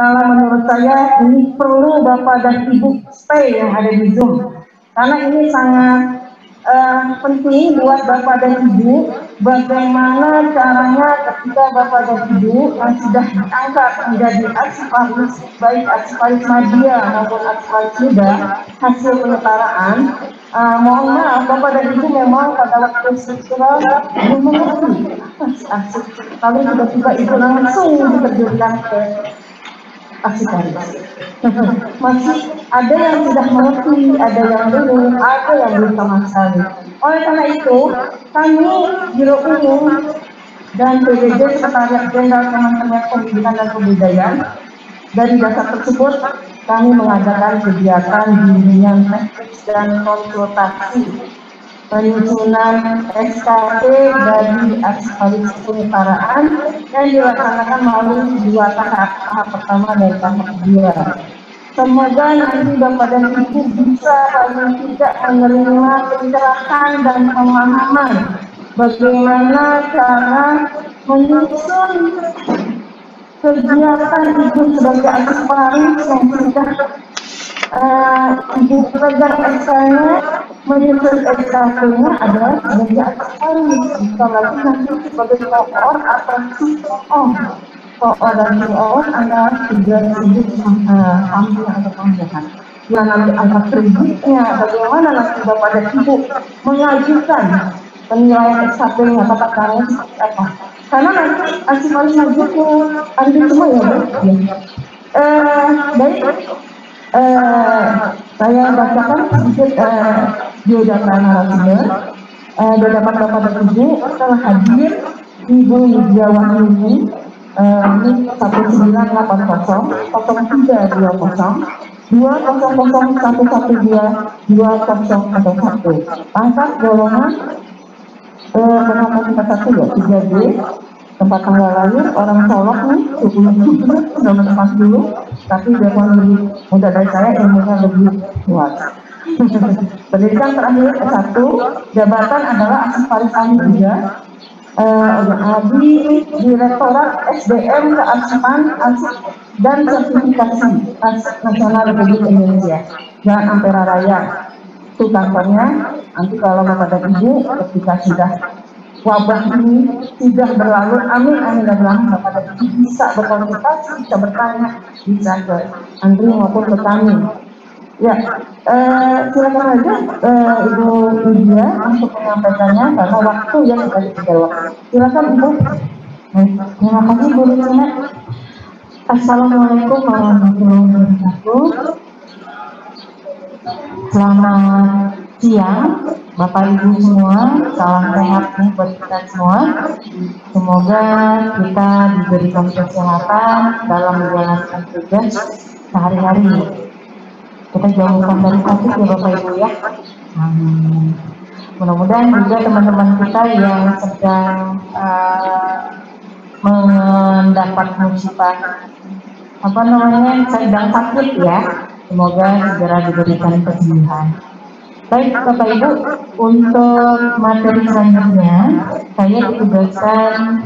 kalau menurut saya ini perlu Bapak dan Ibu stay yang ada di Zoom, karena ini sangat penting buat Bapak dan Ibu. Bagaimana caranya ketika Bapak dan Ibu yang sudah diangkat menjadi arsiparis, baik arsiparis media maupun arsiparis muda hasil penyetaraan, mohon maaf Bapak dan Ibu memang pada waktu struktural belum mengerti arsip, lalu tiba-tiba Ibu langsung diterjunkan ke arsiparis. Masih ada yang sudah mengerti, ada yang belum, ada yang belum sama sekali. Oleh karena itu, kami Biro Umum dan PDJ Sekretariat Jenderal Kementerian Pendidikan dan Kebudayaan, dari dasar tersebut kami mengadakan kegiatan bimbingan teknis dan konsultasi penyusunan SKP dari arsiparis penyetaraan yang dilaksanakan melalui 2 tahap, tahap pertama dan tahap kedua. Semoga nanti Bapak dan Ibu bisa paling tidak menerima pencerahan dan pemahaman bagaimana cara menyusun kegiatan Ibu sebagai arsiparis yang sudah Ibu pegang SK-nya, menyusun SKP-nya adalah sebagai arsiparis, bisa lagi nanti sebagai koor atau CEO. Koor dan CEO adalah 3.000 samping atau tambahan. Ya nanti angka kreditnya, bagaimana nanti Bapak dan Ibu mengajukan penilaian SKP-nya, tata caranya seperti apa. Karena nanti arsiparis itu ambil semua ya Bu. Baik. Saya bacakan sedikit biodata narasumber. Dapat Bapak dan Ibu telah hadir Ibu Widya Wahyuni, NIK 19820 pangkat golongan kenapa kita 1 ya 3D, tempat tanggal lahir orang Solok nih 27/1940, tapi dia lebih muda dari saya, ilmunya lebih luas. Pendidikan terakhir S1, jabatan adalah arsiparis ahli juga, di Direktorat SDM Kearsipan Arsip dan Sertifikasi Arsip Nasional Republik Indonesia, Jalan Ampera Raya. Itu kantornya. Nanti kalau Bapak dan Ibu ketika sudah wabah ini sudah berlalu, amin amin dan Bapak dan Ibu bisa berkonsultasi, bisa bertanya, bisa ke Andri maupun ke kami. Ya, silakan aja Ibu Widya untuk menyampaikannya karena waktu yang sudah diberikan waktu. Silakan Ibu. Terima kasih Bu Luciana. Assalamualaikum warahmatullahi wabarakatuh. Selamat siang Bapak Ibu semua, salam sehat nih buat kita semua. Semoga kita diberikan kesehatan dalam menjalankan tugas sehari-hari. Kita jauhkan dari sakit ya Bapak Ibu ya. Mudah-mudahan juga teman-teman kita yang sedang mendapat musibah sedang sakit ya, semoga segera diberikan kesembuhan. Baik Bapak Ibu, untuk materi selanjutnya saya ditugaskan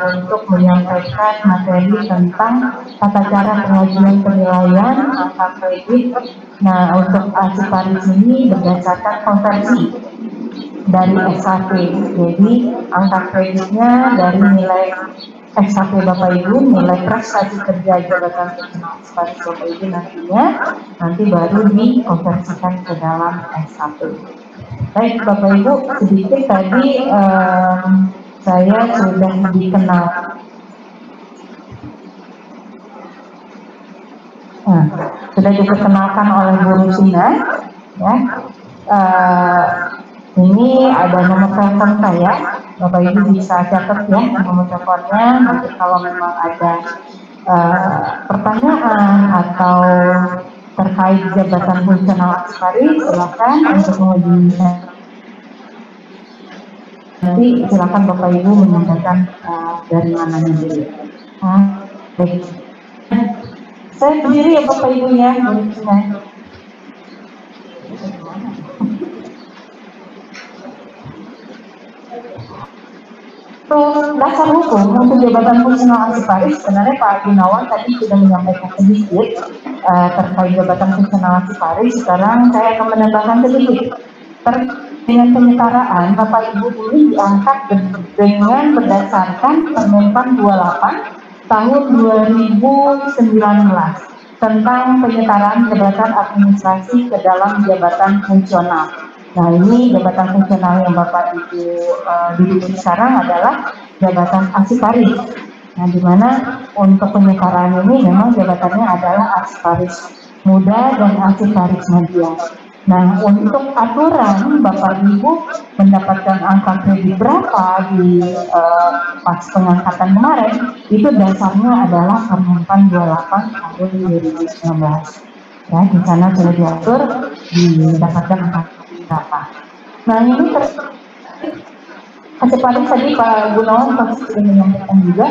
untuk menyampaikan materi tentang tata cara pengajuan penilaian angka kredit. Nah, untuk arsiparis ini berdasarkan konversi dari SKP, jadi angka kreditnya dari nilai SKP Bapak Ibu, nilai prestasi kerja jabatan arsiparis Bapak Ibu nanti baru dikonversikan ke dalam SKP. Baik Bapak Ibu, sedikit tadi saya sudah dikenal. Sudah diperkenalkan oleh Bu Rusina, ya. Ini ada nomor telepon saya, Bapak Ibu bisa catat ya nomor teleponnya. Nanti kalau memang ada pertanyaan atau terkait jabatan fungsional arsiparis, silakan untuk menghubungi. Nanti silakan Bapak Ibu menyampaikan dari mananya dulu. Baik. Saya berdiri ya Bapak Ibu ya. Terus dasar hukum untuk jabatan fungsional arsiparis, sebenarnya Pak Gunawan tadi sudah menyampaikan sedikit terkait jabatan fungsional arsiparis. Sekarang saya akan menambahkan sedikit terkait dengan penyetaraan. Bapak Ibu ini diangkat dengan berdasarkan Permenpan 28 tahun 2019 tentang penyetaraan jabatan administrasi ke dalam jabatan fungsional. Nah, ini jabatan fungsional yang Bapak Ibu duduki sekarang adalah jabatan arsiparis. Nah, di mana untuk penyetaraan ini memang jabatannya adalah arsiparis muda dan arsiparis media. Nah, untuk aturan Bapak Ibu mendapatkan angka kredit berapa di pas pengangkatan kemarin, itu dasarnya adalah Permenpan 28 tahun 2019. Ya, di sana sudah diatur didapatkan angka berapa. Nah, ini arsiparis tadi Pak Gunawan pasti sudah menyampaikan juga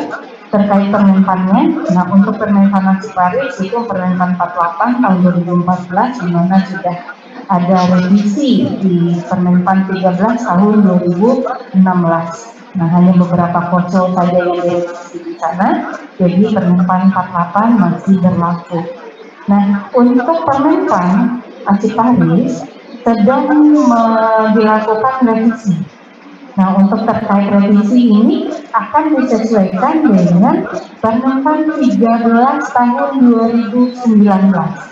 terkait Permenpannya. Nah, untuk Permenpan arsiparis itu Permenpan 48 tahun 2014, di mana sudah ada revisi di Permenpan 13 tahun 2016. Nah, hanya beberapa konsol saja yang direvisi di sana, jadi Permenpan 48 masih berlaku. Nah, untuk Permenpan arsiparis sedang dilakukan revisi. Nah, untuk terkait revisi ini akan disesuaikan dengan Permenpan 13 tahun 2019.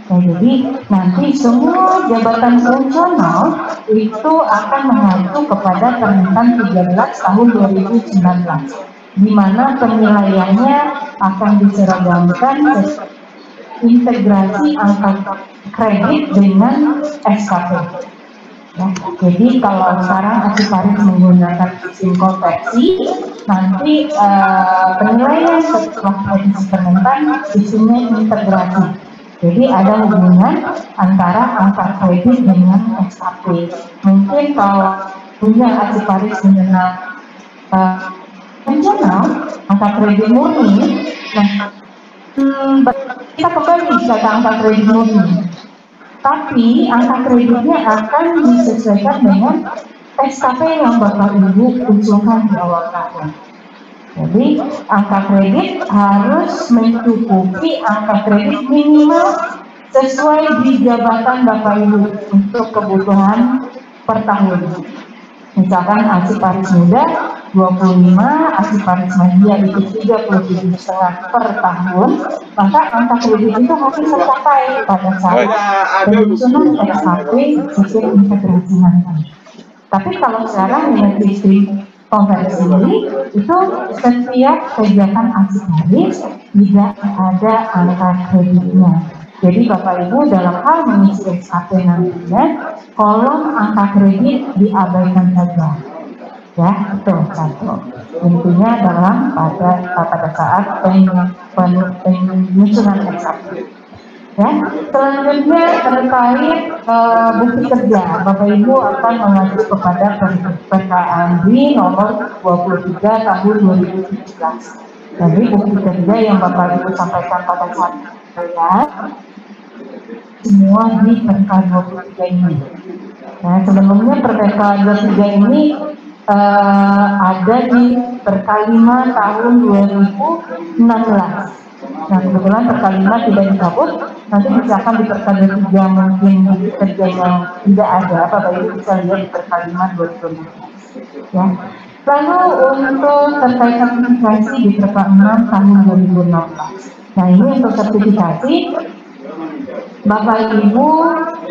Nah, jadi nanti semua jabatan fungsional itu akan mengacu kepada Permenpan 13 tahun 2019, di mana penilaiannya akan diseragamkan integrasi angka kredit dengan SKP. Ya, jadi kalau sekarang arsiparis menggunakan sistem konversi, nanti penilaian setelah revisi Permenpan sistemnya integrasi. Jadi ada hubungan antara angka kredit dengan SKP. Mungkin kalau punya arsiparis mengenal fungsional angka kredit murni, nah kita kembali ke angka kredit murni. Tapi angka kreditnya akan disesuaikan dengan SKP yang Bapak Ibu usulkan di awal tahun. Jadi angka kredit harus mencukupi angka kredit minimal sesuai di jabatan Bapak Ibu untuk kebutuhan per tahun. Misalkan arsiparis muda 25, arsiparis media itu 37,5 per tahun, maka angka kredit itu harus tercapai pada saat penyusunan SKP sistem integrasi nanti. Tapi kalau sekarang dengan sistem konversi itu setiap kegiatan arsiparis tidak ada angka kreditnya. Jadi Bapak Ibu dalam hal mengisi SKP nantinya, kolom angka kredit diabaikan saja. Ya, itu satu. Intinya dalam pada saat penyusunan SKP. Ya, selanjutnya terkait bukti kerja, Bapak Ibu akan mengacu kepada PKAMBI nomor 23 tahun 2017. Jadi bukti kerja yang Bapak Ibu sampaikan pada saat saya semua di PK 23 ini. Nah, sebelumnya PK 23 ini ada di PK 5 tahun 2016. Nah, kebetulan PK 5 tidak dicabut, nanti misalkan di PK 3 mungkin bukti kerja yang tidak ada, Bapak Ibu bisa lihat di PK 5 2016. Ya. Lalu untuk terkait sertifikasi di PK 6 tahun 2016. Nah, ini untuk sertifikasi Bapak Ibu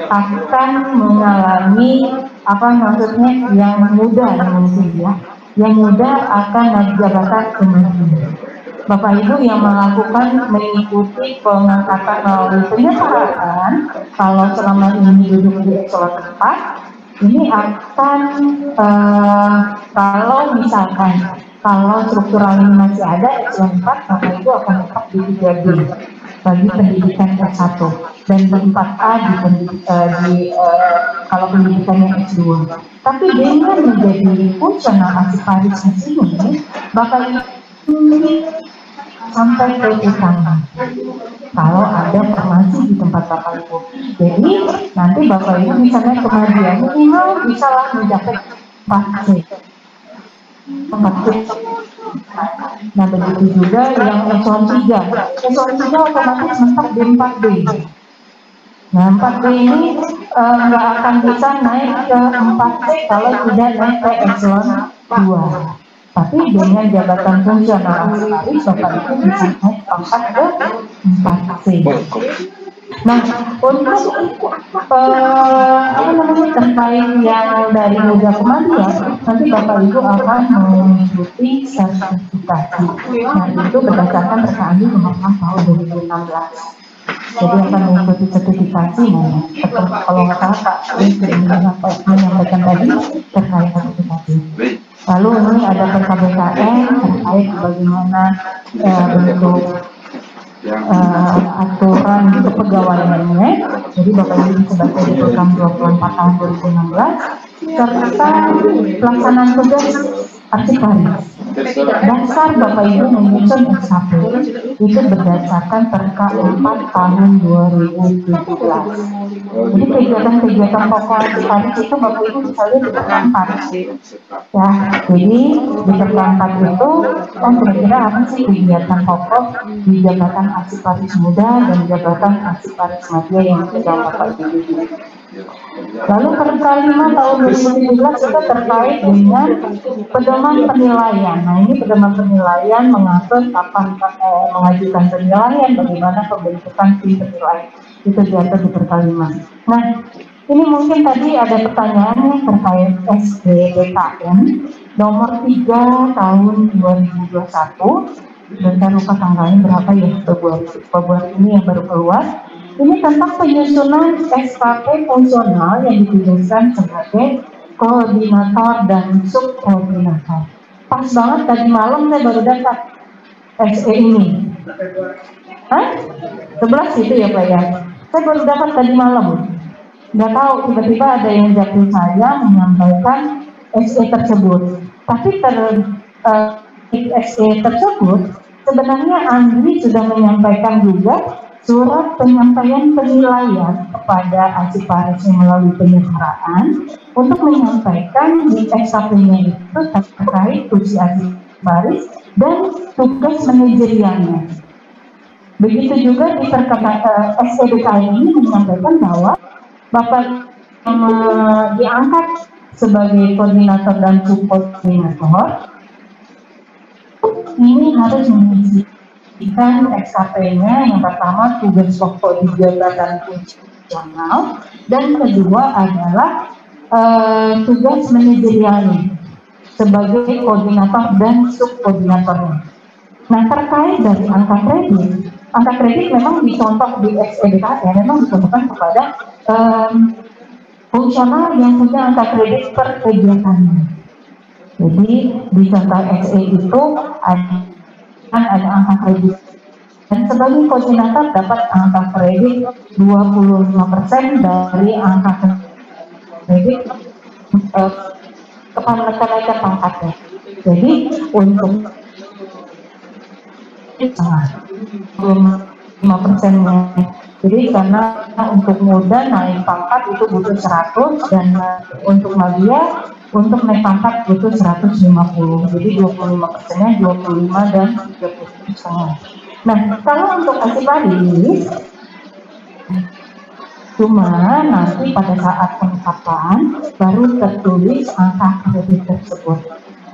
akan mengalami maksudnya yang muda mungkin ya, yang muda akan naik jabatan kemudian. Bapak Ibu yang melakukan mengikuti pengangkatan melalui penyetaraan, kalau selama ini duduk di eselon 4, ini akan kalau misalkan kalau struktural ini masih ada eselon 4, Bapak Ibu akan tetap di 3D bagi pendidikan S1 dan di 4A kalau pendidikannya S2. Tapi dengan menjadi fungsional arsiparis di sini, Bapak Ibu sampai ke utama kalau ada formasi di tempat Bapak Ibu. Jadi nanti Bapak Ibu misalnya kemajuan minimal bisa lah mencapai 4C. Nah, begitu juga yang eselon 3. Eselon 3 otomatis mentok di 4D. Nah, 4D ini nggak akan bisa naik ke 4C kalau tidak naik ke eselon 2. Tapi dengan jabatan fungsional aseparis, Bapak Ibu bisa naik pangkat ke 4C. Nah, untuk terkait yang dari muda kematian, nanti Bapak Ibu akan mengikuti sertifikasi. Nah, itu berdasarkan RKAD nomor 6 tahun 2016. Jadi akan mengikuti sertifikasi. Nah, kalau nggak salah Pak menyampaikan tadi terkait sertifikasi. Lalu ini ada PKBKN terkait bagaimana bentuk aturan kepegawaiannya. Jadi Bapak Ibu bisa baca di program 24 tahun 2016 serta pelaksanaan tugas arsiparis. Dasar Bapak Ibu menyusun SKP itu berdasarkan Perka 4 tahun 2017. Jadi kegiatan-kegiatan pokok arsiparis itu Bapak Ibu bisa lihat di Perka 4. Ya, jadi di Perka 4 itu kira-kira apa sih kegiatan pokok di jabatan arsiparis muda dan jabatan arsiparis media yang sedang Bapak Ibu. Lalu Perka 5 tahun 2017 itu terkait dengan pedoman penilaian. Nah, ini pedoman penilaian mengatur kapan mengajukan penilaian, bagaimana pembentukan tim penilaian. Itu diatur di Perka 5. Nah, ini mungkin tadi ada pertanyaan terkait SBBKN nomor 3 tahun 2021. Dan saya lupa tanggalnya berapa ya, Februari ini yang baru keluar. Ini tentang penyusunan SKP fungsional yang dituliskan sebagai koordinator dan subkoordinator. Pas banget tadi malam saya baru dapat SE ini. Hah? 11 itu ya Pak ya? Saya baru dapat tadi malam. Nggak tahu, tiba-tiba ada yang jatuh saya menyampaikan SE tersebut. Tapi SE tersebut sebenarnya Andri sudah menyampaikan juga surat penyampaian penilaian kepada arsiparis melalui penyetaraan untuk menyampaikan di SKP-nya itu terkait fungsi arsiparis dan tugas manajerialnya. Begitu juga di SEBKN ini menyampaikan bahwa Bapak yang diangkat sebagai koordinator dan subkoordinator ini harus mengisi SKP-nya yang pertama tugas pokok di jabatan fungsional dan kedua adalah tugas manajerialnya sebagai koordinator dan subkoordinatornya. Nah, terkait dari angka kredit memang dicontoh di SEBKN memang dicontohkan kepada fungsional yang punya angka kredit per kegiatannya. Jadi di contoh SE itu ada angka kredit dan sebagai koordinator dapat angka kredit 25% dari angka kredit kenaikan pangkatnya. Jadi untuk 5%-nya. Jadi karena untuk muda naik pangkat itu butuh 100 dan untuk media untuk naik pangkat butuh 150. Jadi 25%-nya 25 dan 30%. Nah, kalau untuk arsiparis cuma nanti pada saat penetapan baru tertulis angka kredit tersebut.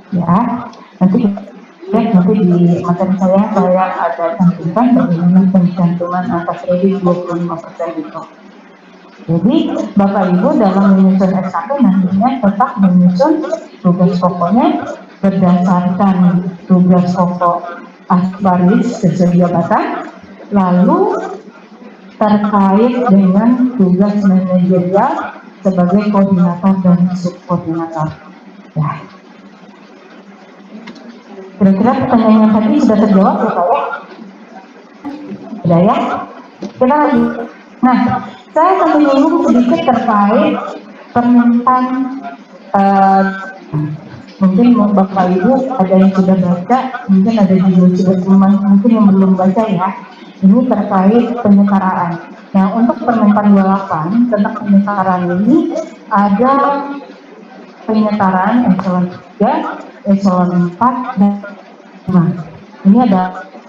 Ya, nanti di materi saya ada cantumkan bagaimana pencantuman angka kredit 25% itu. Jadi Bapak Ibu dalam menyusun SKP nantinya tetap menyusun tugas pokoknya berdasarkan tugas pokok arsiparis sesuai jabatan, lalu terkait dengan tugas manajerial sebagai koordinator dan subkoordinator. Ya. Kira-kira pertanyaan yang tadi sudah terjawab ya Pak ya? Sudah ya? Kita lagi. Nah, saya akan menyinggung sedikit terkait Permenpan. Mungkin Bapak Ibu ada yang sudah baca, mungkin ada juga mungkin yang belum baca ya. Ini terkait penyetaraan. Nah, untuk Permenpan 28 tentang penyetaraan ini ada penyetaraan eselon 3 eselon 4 dan 5. Ini ada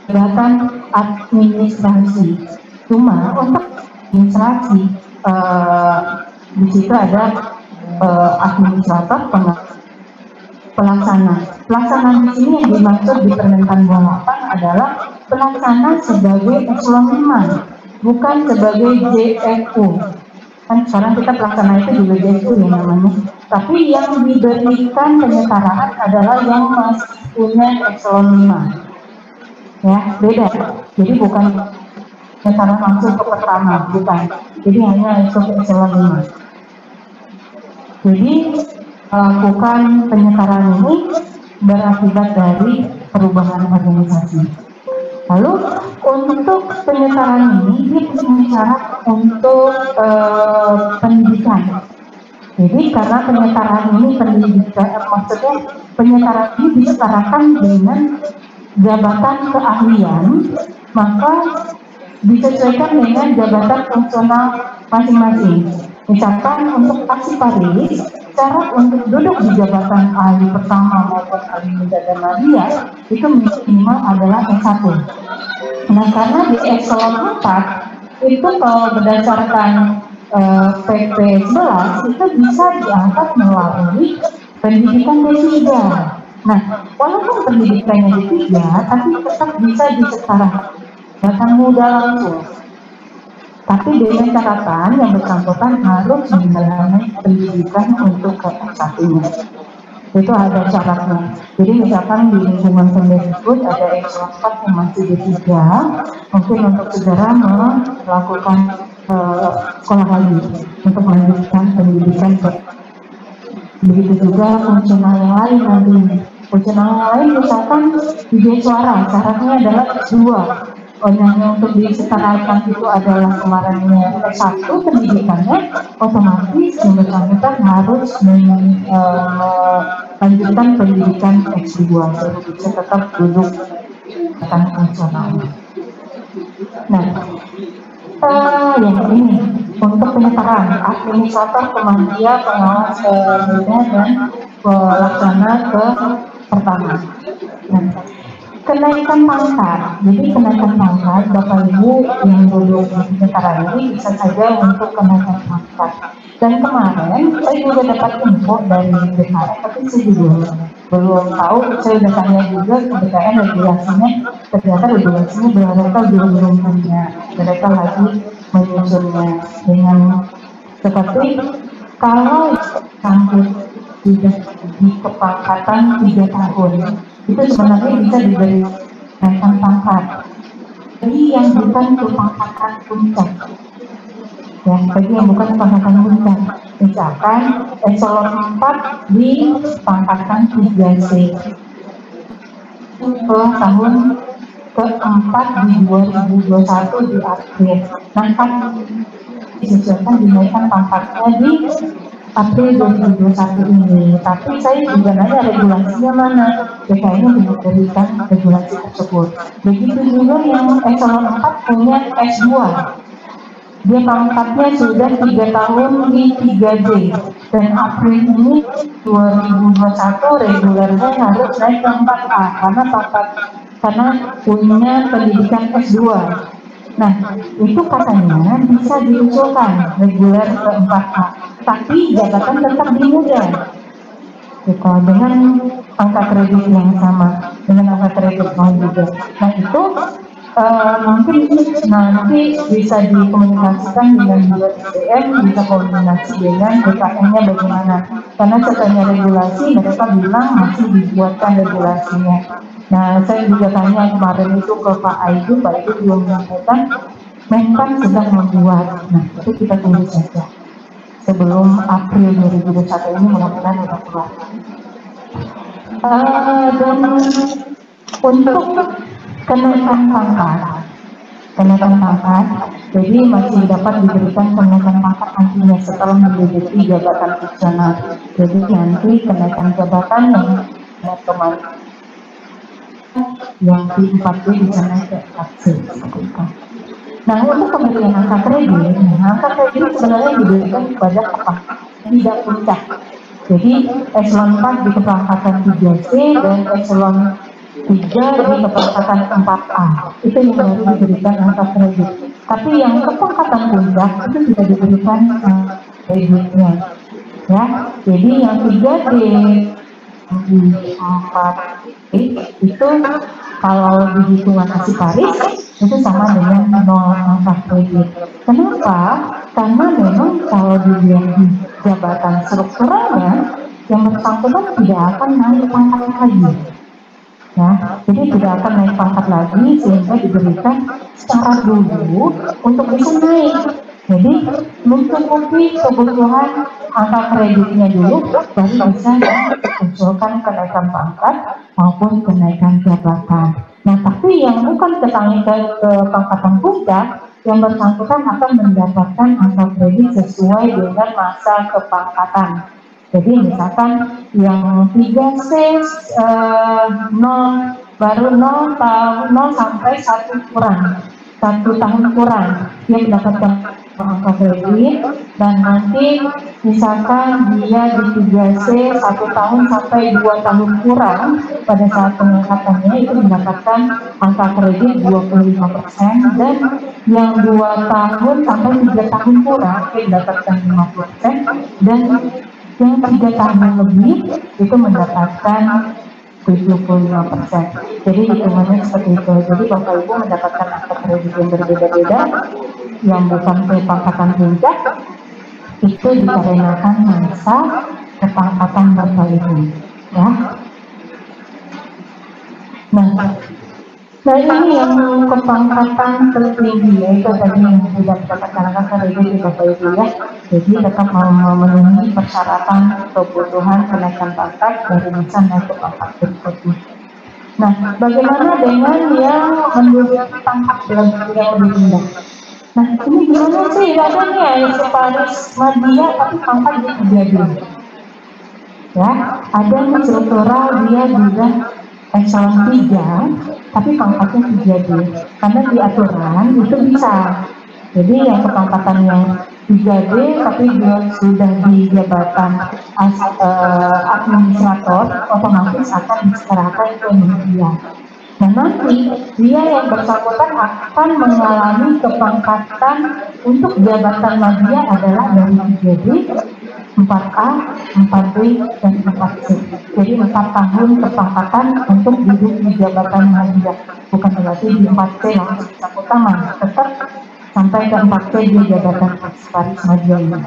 jabatan administrasi. Cuma untuk administrasi di situ ada administrator, pelaksana. Pelaksana di sini yang dimaksud di Permentan 28 adalah pelaksana sebagai eselon 5, bukan sebagai JFU. Kan sekarang kita pelaksana itu juga JFU ya namanya. Tapi yang diberikan penyetaraan adalah yang masih punya eselon 5. Ya, beda. Jadi bukan penyetaraan langsung ke pertama, bukan. Jadi hanya untuk eselon 5. Jadi melakukan penyetaraan ini berakibat dari perubahan organisasi. Lalu untuk penyetaraan ini dia punya syarat untuk pendidikan. Jadi karena penyetaraan ini pendidikan, maksudnya penyetaraan ini disetarakan dengan jabatan keahlian, maka disesuaikan dengan jabatan fungsional masing-masing. Misalkan untuk aksiparis, syarat untuk duduk di jabatan ahli pertama maupun ahli muda dan media itu minimal adalah S1. Nah, karena di eselon 4 itu kalau berdasarkan PP 11 itu bisa diangkat melalui pendidikan D3. Nah, walaupun pendidikannya D3, tapi tetap bisa disetarakan muda langsung. Tapi dengan catatan yang bersangkutan harus menjalani pendidikan untuk ke S1-nya. Itu ada syaratnya. Jadi misalkan di lingkungan Kemdikbud ada eselon 4 yang masih D3, mungkin untuk saudara melakukan sekolah lagi untuk melanjutkan pendidikan. Begitu juga fungsional yang lain nanti. Fungsional yang lain misalkan DJ suara, syaratnya adalah S2. Yang untuk disetarakan itu adalah kemarinnya S1 pendidikannya, otomatis yang bersangkutan harus melanjutkan pendidikan S2 baru bisa tetap duduk akan fungsional. Nah, yang ini untuk penyetaraan administrator, pemantia, pengawas muda dan pelaksana ke pertama. Nah, kenaikan pangkat, jadi kenaikan pangkat Bapak Ibu yang duduk di penyetaraan ini bisa saja untuk kenaikan pangkat. Dan kemarin saya juga dapat info dari BKN, tapi saya juga belum tahu. Saya sudah tanya juga ke BKN regulasinya, ternyata regulasinya mereka belum punya, mereka lagi menyusunnya dengan seperti kalau sangkut sudah di kepangkatan 3 tahun itu sebenarnya bisa diberi kenaikan pangkat. Jadi yang bukan kepangkatan puncak, ya, bagi yang bukan kepangkatan puncak, misalkan eselon 4 di pangkatan 3C ke tahun keempat di 2021 di akhir. Nah, kan disesuaikan dinaikkan pangkatnya di April 2021 ini. Tapi saya juga nanya regulasinya mana, BKN memberikan regulasi tersebut. Begitu juga yang eselon 4 punya S2, dia pangkatnya sudah 3 tahun di 3D, dan April ini 2021 regulernya harus naik ke 4A karena punya pendidikan S2. Nah, itu katanya bisa diusulkan reguler ke 4A, tapi jabatan tetap di muda. Gitu, dengan angka kredit yang sama, dengan angka kredit juga. Nah, itu mungkin nanti bisa dikomunikasikan dengan BSDM, bisa koordinasi dengan BKN-nya bagaimana. Karena setelahnya regulasi, mereka bilang masih dibuatkan regulasinya. Nah, saya juga tanya kemarin itu ke Pak Aidu belum menyampaikan, Menpan sedang membuat. Nah, itu kita tunggu saja. Sebelum April 2021 ini mudah-mudahan sudah keluar. Dan untuk kenaikan pangkat, jadi masih dapat diberikan kenaikan pangkat nantinya setelah menduduki jabatan fungsional. Jadi nanti kenaikan jabatan yang di 4B bisa naik ke 4C. Nah, untuk pemberian angka kredit sebenarnya diberikan kepada apa? Tidak puncak. Jadi eselon 4 di kepangkatan 3C dan eselon 3 di kepangkatan 4A. Itu yang baru diberikan angka kredit. Tapi yang kepangkatan puncak itu tidak diberikan kreditnya. Ya, jadi yang 3D di 4D itu kalau di hitungan asiparis itu sama dengan 0 angka kredit. Kenapa? Karena memang kalau dilihat di jabatan strukturalnya yang bersangkutan tidak akan naik pangkat lagi. Ya, jadi tidak akan naik pangkat lagi sehingga diberikan syarat dulu untuk bisa naik. Jadi mencukupi kebutuhan angka kreditnya dulu baru bisa mengusulkan kenaikan pangkat maupun kenaikan jabatan. Nah, tapi yang bukan ke pangkatan puncak, yang bersangkutan akan mendapatkan angka kredit sesuai dengan masa kepangkatan. Jadi misalkan yang 3C 0 baru 0 sampai 1 kurang, 1 tahun kurang dia mendapatkan angka kredit, dan nanti misalkan dia di 3C 1 tahun sampai 2 tahun kurang pada saat pengangkatannya itu mendapatkan angka kredit 25%, dan yang 2 tahun sampai 3 tahun kurang dia mendapatkan 50%, dan yang 3 tahun lebih itu mendapatkan 75%. Jadi hitungannya seperti itu. Jadi Bapak Ibu mendapatkan angka kredit yang berbeda-beda, yang bukan kepangkatan puncak, itu dikarenakan masa kepangkatan Bapak Ibu. Ya. Nah ini yang kepangkatan tertinggi, yaitu tadi yang tidak mendapatkan angka kredit di Bapak Ibu ya. Jadi tetap memenuhi persyaratan kebutuhan kenaikan pangkat dari bisa naik ke pangkat berikutnya. Nah, bagaimana dengan yang menduduki pangkat dalam yang lebih rendah? Nah, ini gimana sih? Ada nih separis media tapi pangkat di 3D. Ya, ada nih struktural dia juga eselon 3 tapi pangkatnya 3D. Karena di aturan itu bisa. Jadi yang kepangkatan yang 3D tapi dia sudah di jabatan administrator, otomatis akan diserahkan ke media. Nah nanti dia yang bersangkutan akan mengalami kepangkatan untuk jabatan media adalah dari 3D, 4A, 4B, dan 4C. Jadi 4 tahun kepangkatan untuk duduk di jabatan media. Bukan berarti di 4C langsung utama, tetap sampai ke 4C di jabatan sekretaris media ini.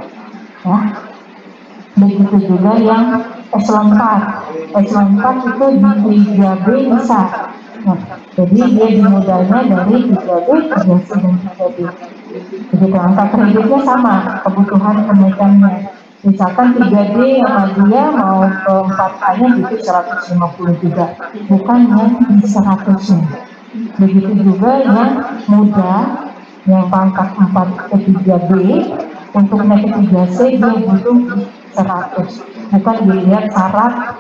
Ya. Begitu juga yang eselon 4. Eselon 4 itu di 3B bisa. Nah, jadi dia dimudahnya dari 3B, 3C, dan 3B. Begitu angka kreditnya sama, kebutuhan kenaikannya. Misalkan 3D yang dia mau ke 4A-nya gitu 150 juga, bukan yang di 100-nya. Begitu juga yang muda, yang pangkat 4 ke 3B, untuk naik ke 3C dia butuh 100. Bukan dilihat syarat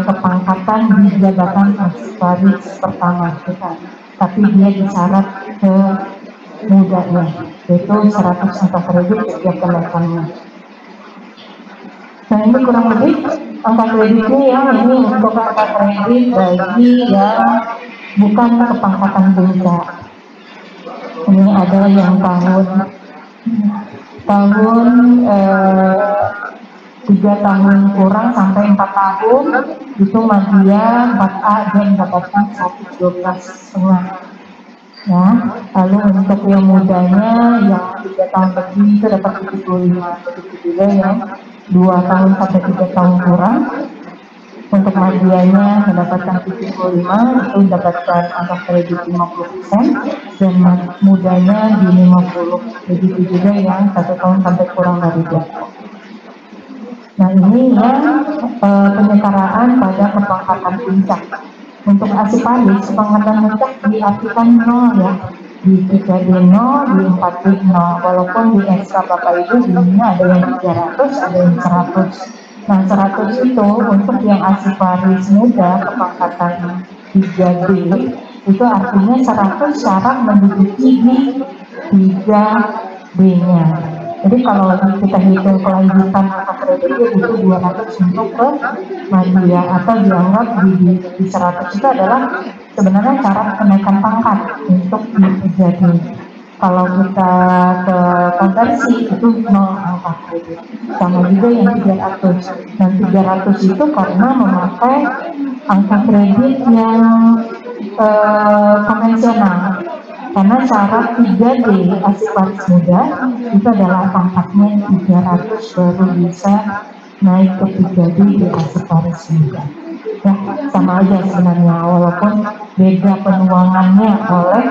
kepangkatan di jabatan sekretaris pertama kita, tapi dia disyarat ke mudanya, yaitu 100 angka kredit setiap kenaikannya. Nah ini kurang lebih angka kreditnya ya, ini untuk angka kredit bagi yang bukan kepangkatan puncak. Ini adalah yang tahun 3 tahun kurang sampai 4 tahun itu media 4A dia mendapatkan 112,5 ya. Lalu untuk yang mudanya yang 3 tahun lebih itu dapat 75. Begitu juga yang 2 tahun sampai 3 tahun kurang untuk medianya mendapatkan 75, itu mendapatkan angka kredit 50%, dan mudanya di 50. Begitu juga yang 1 tahun sampai kurang dari jatuh. Nah ini yang penyetaraan pada kepangkatan puncak. Untuk asiparis, kepangkatan puncak diartikan 0 ya. Di 3D 0, di 4D 0. Walaupun di SK Bapak Ibu ini ada yang 300, ada yang 100. Nah 100 itu untuk yang asiparis muda kepangkatan 3D, itu artinya 100 syarat menduduki di 3D-nya. Jadi kalau kita hitung kelanjutan angka kreditnya itu 200 untuk ke mandiri atau dianggap di 100 itu adalah sebenarnya cara kenaikan pangkat untuk terjadi. Kalau kita ke konversi itu 0 angka kredit. Sama juga yang 300. Dan 300 itu karena memakai angka kredit yang konvensional. Karena syarat 3D asik waris muda itu adalah pangkatnya 300 baru bisa naik ke 3D di asik waris muda. Ya, sama aja sebenarnya, walaupun beda penuangannya oleh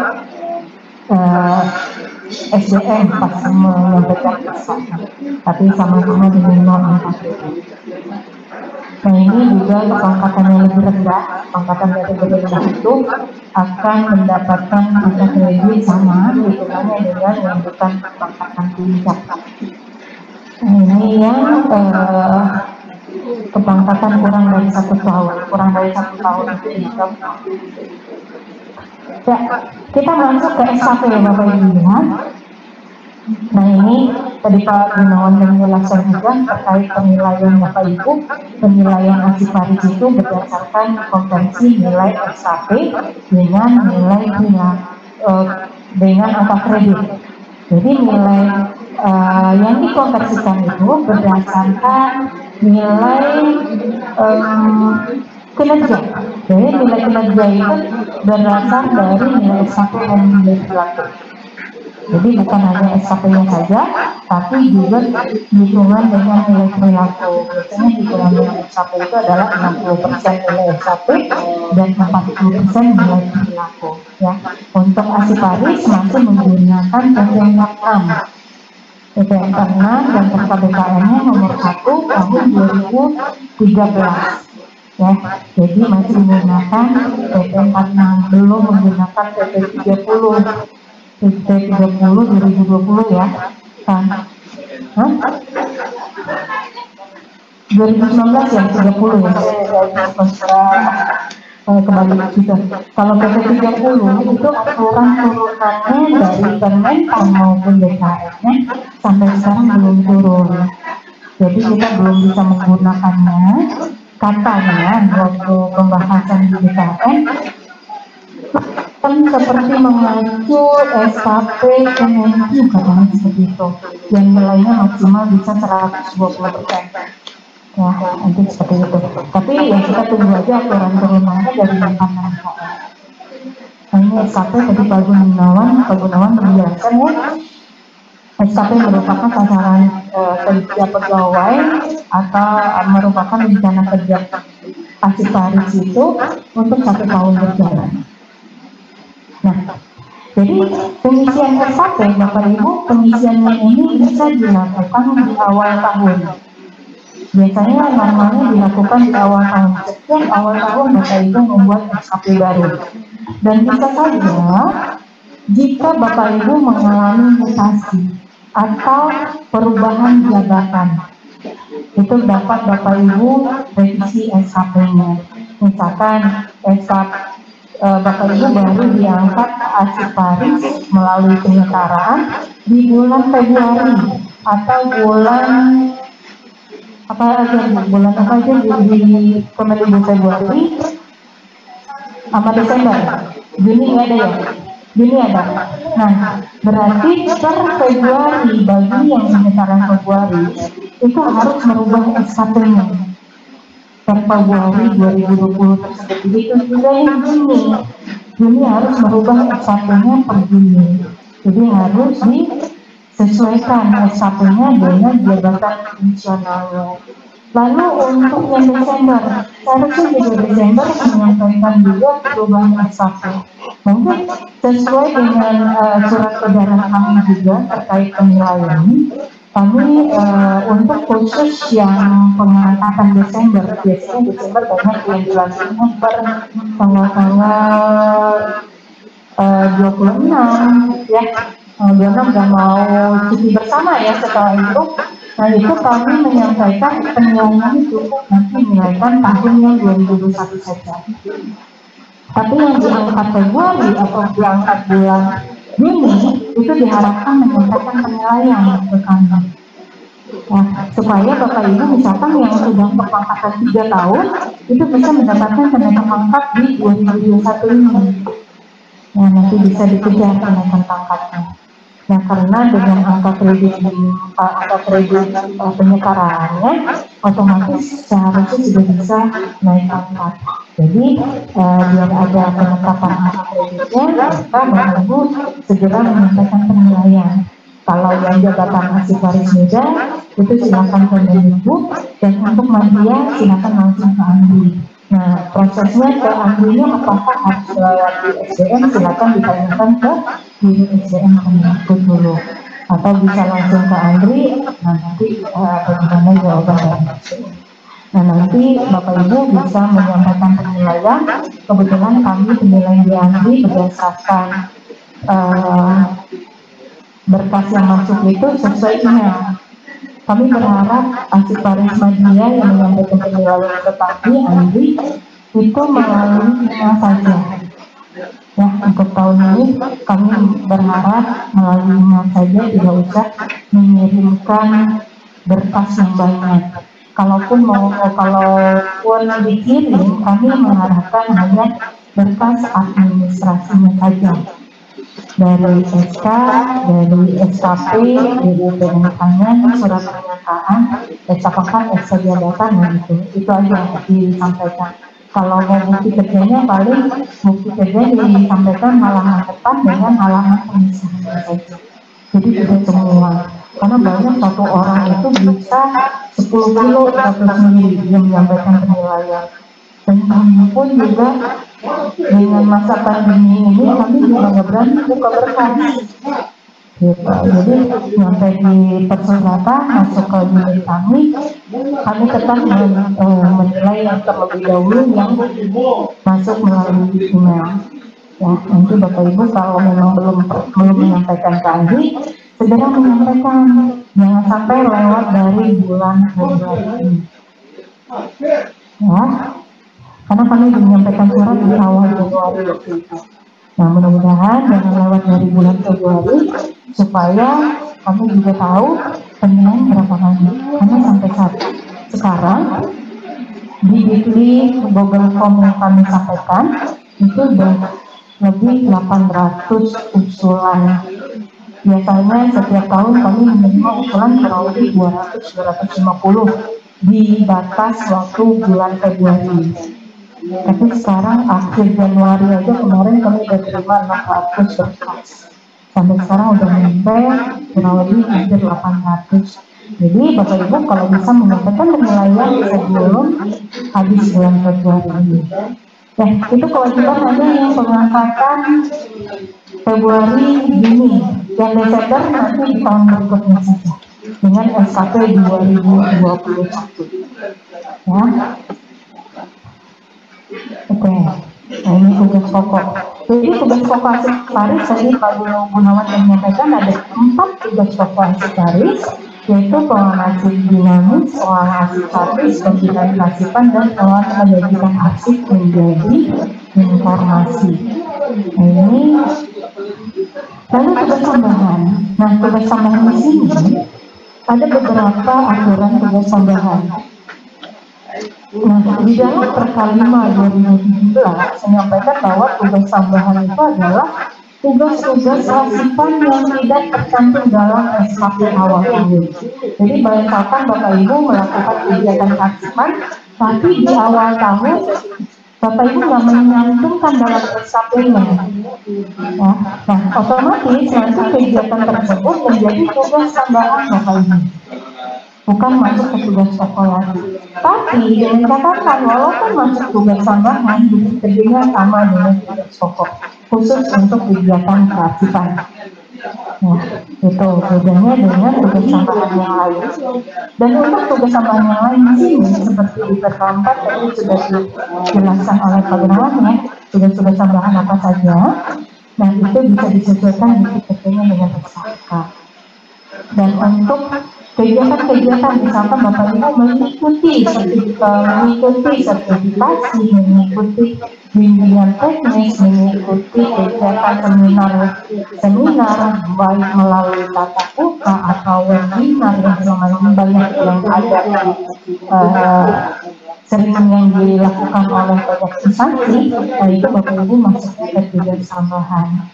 SDM pas menyampaikan pesan, tapi sama-sama dengan angka kredit. Nah, ini juga pangkatan yang lebih rendah, pangkatan yang lebih rendah itu akan mendapatkan angka kredit sama hitungannya dengan yang bukan pangkatan puncak. Nah, ini yang kepangkatan kurang dari 1 tahun, itu dianggap. Ya, kita masuk ke SKP ya Bapak Ibu ya. Nah, ini tadi Pak Gunawan menjelaskan juga terkait penilaian Bapak Ibu. Penilaian asik waris itu berdasarkan konvensi nilai SKP dengan nilai dengan angka kredit. Jadi nilai yang dikonversikan itu berdasarkan nilai kinerja. Jadi nilai kinerja itu berasal dari nilai SKP dan nilai perilaku. Jadi bukan hanya SKP-nya saja, tapi juga hitungan dengan nilai perilaku. Biasanya hitungan dengan SKP itu adalah 60% nilai SKP dan 40% nilai perilaku. Ya, untuk asik waris masih menggunakan PPNK 6. PPNK 6 dan PKBKN-nya nomor 1 tahun 2013. Ya, jadi masih menggunakan PPNK 6, belum menggunakan PP 30. PP 30 2020 ya kan 2019 ya 30 ya saya kembali juga. Kalau PP 30 itu aturan turunannya dari Kemenpan maupun BKN sampai sekarang belum turun, jadi kita belum bisa menggunakannya. Katanya waktu pembahasan di BKN seperti mengacu SKP Kemenku katanya seperti itu, yang nilainya maksimal bisa 120%. Ya, nanti seperti itu. Tapi ya kita tunggu aja aturan turunannya dari Kemenpan. Nah, ini SKP tadi Pak Gunawan menjelaskan ya, SKP merupakan sasaran kerja pegawai atau merupakan rencana kerja asik waris itu untuk 1 tahun berjalan. Nah, jadi pengisian SKP Bapak Ibu, pengisiannya ini bisa dilakukan di awal tahun. Biasanya normalnya dilakukan di awal tahun. Setiap awal tahun Bapak Ibu membuat SKP baru. Dan bisa saja jika Bapak Ibu mengalami mutasi atau perubahan jabatan, itu dapat Bapak Ibu revisi SKP-nya. Misalkan Bapak Ibu baru diangkat asik waris melalui penyetaraan di bulan Februari atau bulan apa aja di Kemendikbud Februari sama Desember. Juni ada ya? Juni ada. Nah, berarti per Februari bagi yang penyetaraan Februari itu harus merubah SKP-nya. Per Februari 2020 tersebut. Begitu juga yang Juni harus merubah SKP-nya per Juni. Jadi harus disesuaikan SKP-nya dengan jabatan fungsionalnya. Lalu untuk yang Desember, seharusnya juga Desember menyampaikan juga perubahan SKP. Mungkin sesuai dengan surat edaran kami juga terkait penilaian. Kami untuk khusus yang pengangkatan Desember, biasanya Desember banyak yang dilakukan per tanggal 26 ya, 26 udah mau cuti bersama ya setelah itu. Nah, itu kami menyampaikan penilaian cukup nanti menilaikan tahun yang 2021 saja. Tapi yang diangkat Februari atau diangkat bulan Juni itu diharapkan menyampaikan penilaian ke kami. Nah, supaya Bapak Ibu misalkan yang sudah berpangkatan 3 tahun itu bisa mendapatkan kenaikan pangkat di 2021 ini. Nah, nanti bisa dikejar kenaikan pangkatnya. Nah, karena dengan angka kredit penyekaraannya, otomatis seharusnya sudah bisa naik pangkat. Jadi biar ada penetapan angka kreditnya, maka Bapak Ibu segera menyampaikan penilaian. Kalau yang jabatan Asikaris Muda itu silakan ke Mendikbud, dan untuk media silakan langsung ke Andri. Nah, prosesnya ke Andrinya apakah harus lewat SDM, silakan ditanyakan ke Guru SDM Mendikbud dulu, atau bisa langsung ke Andri. Nah, nanti bagaimana jawaban dari SDM. Nah, nanti Bapak Ibu bisa menyampaikan penilaian. Kebetulan kami penilaian di Andri berdasarkan berkas yang masuk itu sesuai email. Kami berharap Asikaris Media yang menyampaikan penilaian ke kami Andri itu melalui email saja. Ya, untuk tahun ini kami berharap melalui email saja, tidak usah mengirimkan berkas yang banyak. Kalaupun dikirim, kami mengharapkan hanya berkas administrasinya saja. Dari SK, dari SKP, dari pernikahan, surat pernyataan, SKP, SK jabatan, dan itu aja disampaikan. Kalau mau bukti kerjanya, paling bukti kerja disampaikan halaman depan dengan halaman pemisahan saja. Jadi tidak semua, karena banyak satu orang itu bisa 10 kilo atau sendiri yang menyampaikan penilaian. Dan kami pun juga dengan masa pandemi ini kami juga nggak berani buka berkas gitu. Jadi sampai di persyaratan masuk ke unit kami tetap menilai yang terlebih dahulu yang masuk melalui email. Ya, nanti Bapak Ibu kalau memang belum menyampaikan ke Andri, segera menyampaikan, jangan sampai lewat dari bulan Februari ini. Ya, karena kami menyampaikan surat di awal Januari waktu itu. Nah, mudah-mudahan jangan lewat dari bulan Februari, supaya kami juga tahu penilaian berapa kali. Karena sampai saat sekarang di weekly Google Form yang kami sampaikan itu sudah lebih 800 usulan. Biasanya setiap tahun kami menerima usulan kurang lebih 200-250 di batas waktu bulan Februari. Tapi sekarang akhir Januari aja kemarin kami sudah terima 600 berkas. Sampai sekarang udah sampai kurang lebih hampir 800. Jadi Bapak Ibu kalau bisa menyampaikan penilaian sebelum habis bulan Februari ini. Ya, itu kewajiban hanya yang pengangkatan Februari Juni. Yang Desember nanti di tahun berikutnya saja dengan SKP 2021. Ya. Oke, nah ini tugas pokok. Jadi tugas pokok Asikaris tadi Pak Gunawan menyampaikan ada 4 tugas pokok Asikaris, yaitu pengamatan dinamis, pengelolaan Asikaris, pembinaan kearsipan, dan pengelolaan menjadikan arsip menjadi informasi. Nah, ini lalu tugas tambahan. Nah, tugas tambahan di sini ada beberapa aturan tugas tambahan. Nah, di dalam Perka 5 2017 menyampaikan bahwa tugas tambahan itu adalah tugas-tugas kearsipan yang tidak tercantum dalam SKP awal tahun. Jadi bayangkan Bapak Ibu melakukan kegiatan kearsipan, tapi di awal tahun Bapak Ibu nggak menyantumkan dalam SKP-nya. Ya, nah, otomatis nanti kegiatan tersebut menjadi tugas tambahan Bapak Ibu, bukan masuk ke tugas pokok lagi. Tapi dengan catatan walaupun masuk tugas tambahan, kerjanya sama dengan tugas pokok, khusus untuk kegiatan kearsipan. Nah, itu bedanya dengan tugas tambahan yang lain. Dan untuk tugas tambahan yang lain di sini seperti di Perka 4 tadi sudah dijelaskan oleh Pak Gunawan ya, tugas-tugas tambahan apa saja. Nah, itu bisa disesuaikan di kerjanya dengan SK. Dan untuk kegiatan-kegiatan misalkan Bapak Ibu mengikuti sertifikasi, mengikuti bimbingan teknis, mengikuti kegiatan seminar baik melalui tatap muka atau webinar yang selama ini banyak yang ada sering yang dilakukan oleh pajak instansi, itu Bapak Ibu masuk ke kegiatan tambahan.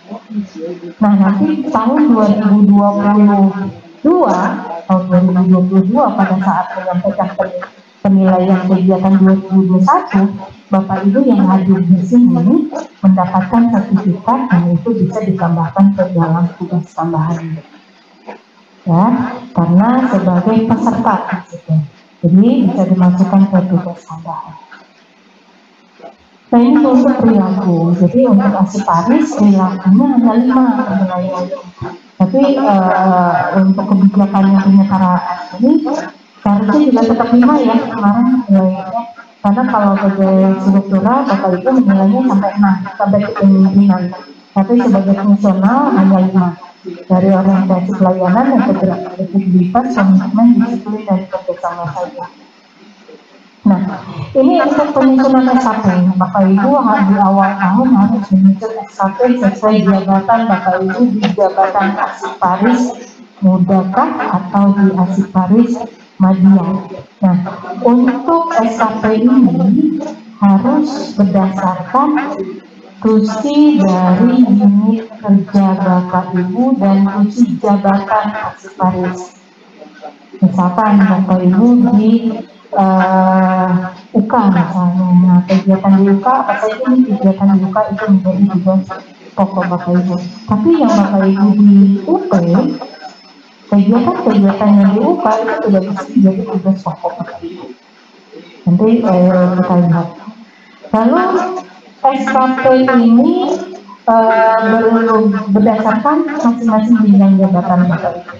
Nah, nanti tahun 2022 pada saat menyampaikan penilaian kegiatan 2021, Bapak Ibu yang hadir di sini mendapatkan sertifikat dan itu bisa ditambahkan ke dalam tugas tambahan. Ya, karena sebagai peserta gitu. Jadi bisa dimasukkan ke tugas tambahan. Nah, ini untuk perilaku. Jadi untuk Asiparis perilakunya hanya 5 penilaian. Tapi untuk kebijakan yang penyetaraan ini seharusnya juga tetap 5 ya kemarin nilainya. Karena kalau sebagai struktural Bapak Ibu menilainya sampai 6 sampai kepemimpinan. Tapi sebagai fungsional hanya 5. Dari orientasi pelayanan yang integritas, komitmen, disiplin, dan kerjasama saja. Nah, ini untuk penyusunan SAP. Bapak Ibu di awal tahun harus menyusun SAP sesuai jabatan Bapak Ibu di jabatan Asiparis Mudakah atau di Asiparis Madya. Nah, untuk SAP ini harus berdasarkan tusi dari unit kerja Bapak Ibu dan tusi jabatan Asiparis. Misalkan Bapak Ibu di UK misalnya, nah kegiatan di UK apa saja nih kegiatan di UK itu menjadi tugas pokok Bapak Ibu. Tapi yang Bapak Ibu di UP, kegiatan-kegiatan yang di UK itu tidak bisa menjadi tugas pokok Bapak Ibu. Nanti kita lihat. Lalu SKP ini berdasarkan masing-masing bidang jabatan Bapak Ibu.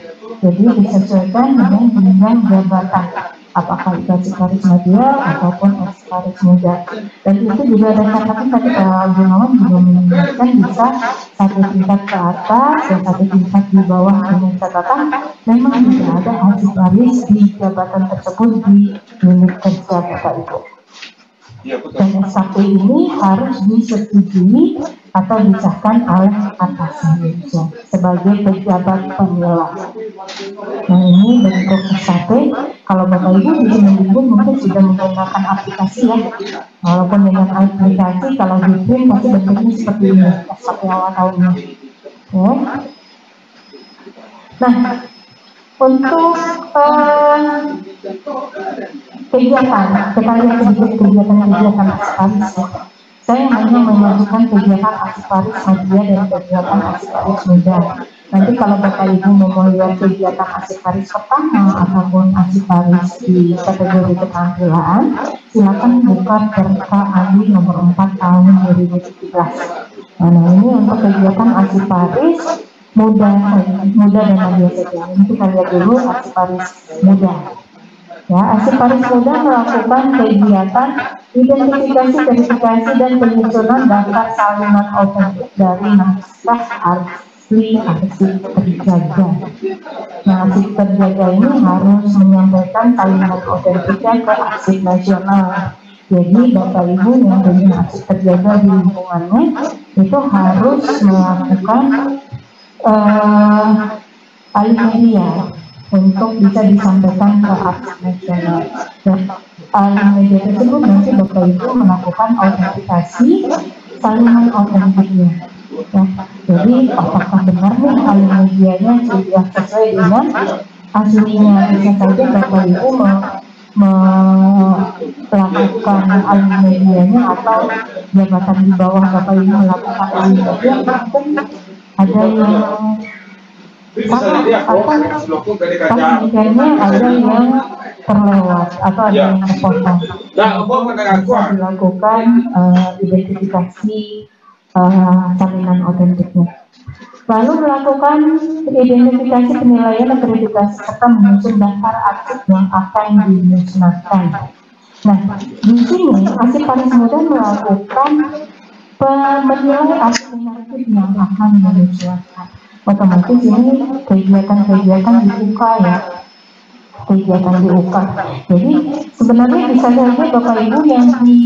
Jadi disesuaikan dengan bidang jabatan. Apakah itu Asiparis Madya ataupun Asiparis Muda. Dan itu juga ada catatan tadi Pak Gunawan juga menyebutkan bisa 1 tingkat ke atas dan 1 tingkat di bawah dengan catatan memang tidak ada Asiparis di jabatan tersebut di unit kerja Bapak Ibu. Dan SKP ini harus disetujui atau disahkan oleh atasan sebagai pejabat penilai. Nah, ini bentuk SKP. Kalau Bapak Ibu di Kemendikbud mungkin sudah menggunakan aplikasi ya. Walaupun dengan aplikasi kalau di print pasti bentuknya seperti ini SKP awal tahunnya. Oke. Nah, untuk kegiatan, kita lihat sedikit kegiatan Asiparis. Saya hanya menyebutkan kegiatan Asiparis Madya dan kegiatan Asiparis Muda. Nanti kalau Bapak Ibu mau melihat kegiatan Asiparis pertama ataupun Asiparis di kategori keterampilan, silakan buka Perka Adi nomor 4 tahun 2017. Nah, ini untuk kegiatan Asiparis muda dan Madya saja. Ini kita lihat dulu Asiparis muda. Ya, Asiparis Muda melakukan kegiatan identifikasi, verifikasi, dan penyusunan daftar salinan otentik dari naskah asli arsip terjaga. Nah, arsip terjaga ini harus menyampaikan salinan otentiknya ke arsip nasional. Jadi Bapak Ibu yang punya arsip terjaga di lingkungannya itu harus melakukan alih media untuk bisa disampaikan ke arsip nasional. Dan alih media tersebut nanti Bapak Ibu melakukan autentikasi salinan autentiknya. Ya, jadi apakah benar nih alih medianya sudah sesuai dengan aslinya? Bisa saja Bapak Ibu melakukan alih medianya atau jabatan di bawah Bapak Ibu melakukan alih media, mungkin ada yang sama atau pasmikannya ada yang terlewat atau ada yang terpotong. Bisa dilakukan identifikasi salinan otentiknya. Lalu melakukan identifikasi penilaian dan verifikasi serta menyusun daftar arsip yang akan dimusnahkan. Nah, di sini Asiparis Muda melakukan menilai arsip yang akan dimusnahkan. Otomatis ini kegiatan-kegiatan dibuka ya. kegiatan di UK. Jadi sebenarnya bisa saja Bapak Ibu yang di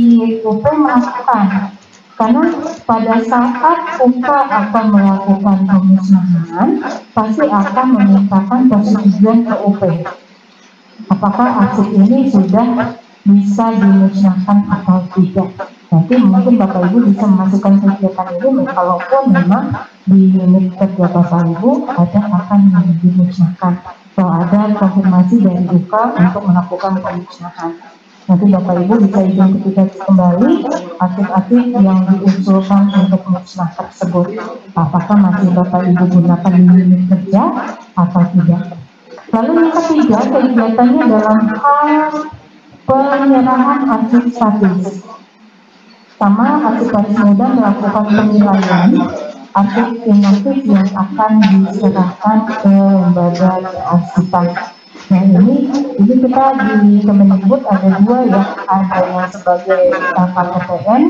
UP melakukan, karena pada saat UK akan melakukan pemusnahan, pasti akan memintakan persetujuan ke UP. Apakah arsip ini sudah bisa dimusnahkan atau tidak? Nanti mungkin Bapak Ibu bisa memasukkan kegiatan ini, kalaupun memang di unit kerja Bapak Ibu ada akan dimusnahkan, atau ada konfirmasi dari UK untuk melakukan pemusnahan. Nanti Bapak Ibu bisa identifikasi kembali arsip-arsip yang diusulkan untuk musnah tersebut, apakah masih Bapak Ibu gunakan di unit kerja atau tidak. Lalu yang ketiga, kegiatannya dalam hal penyerahan arsip statis. Sama arsiparis muda melakukan penilaian arsip inaktif yang akan diserahkan ke lembaga kearsipan. Nah ini kita di Kemendikbud ada dua ya, ada yang sebagai KPPN,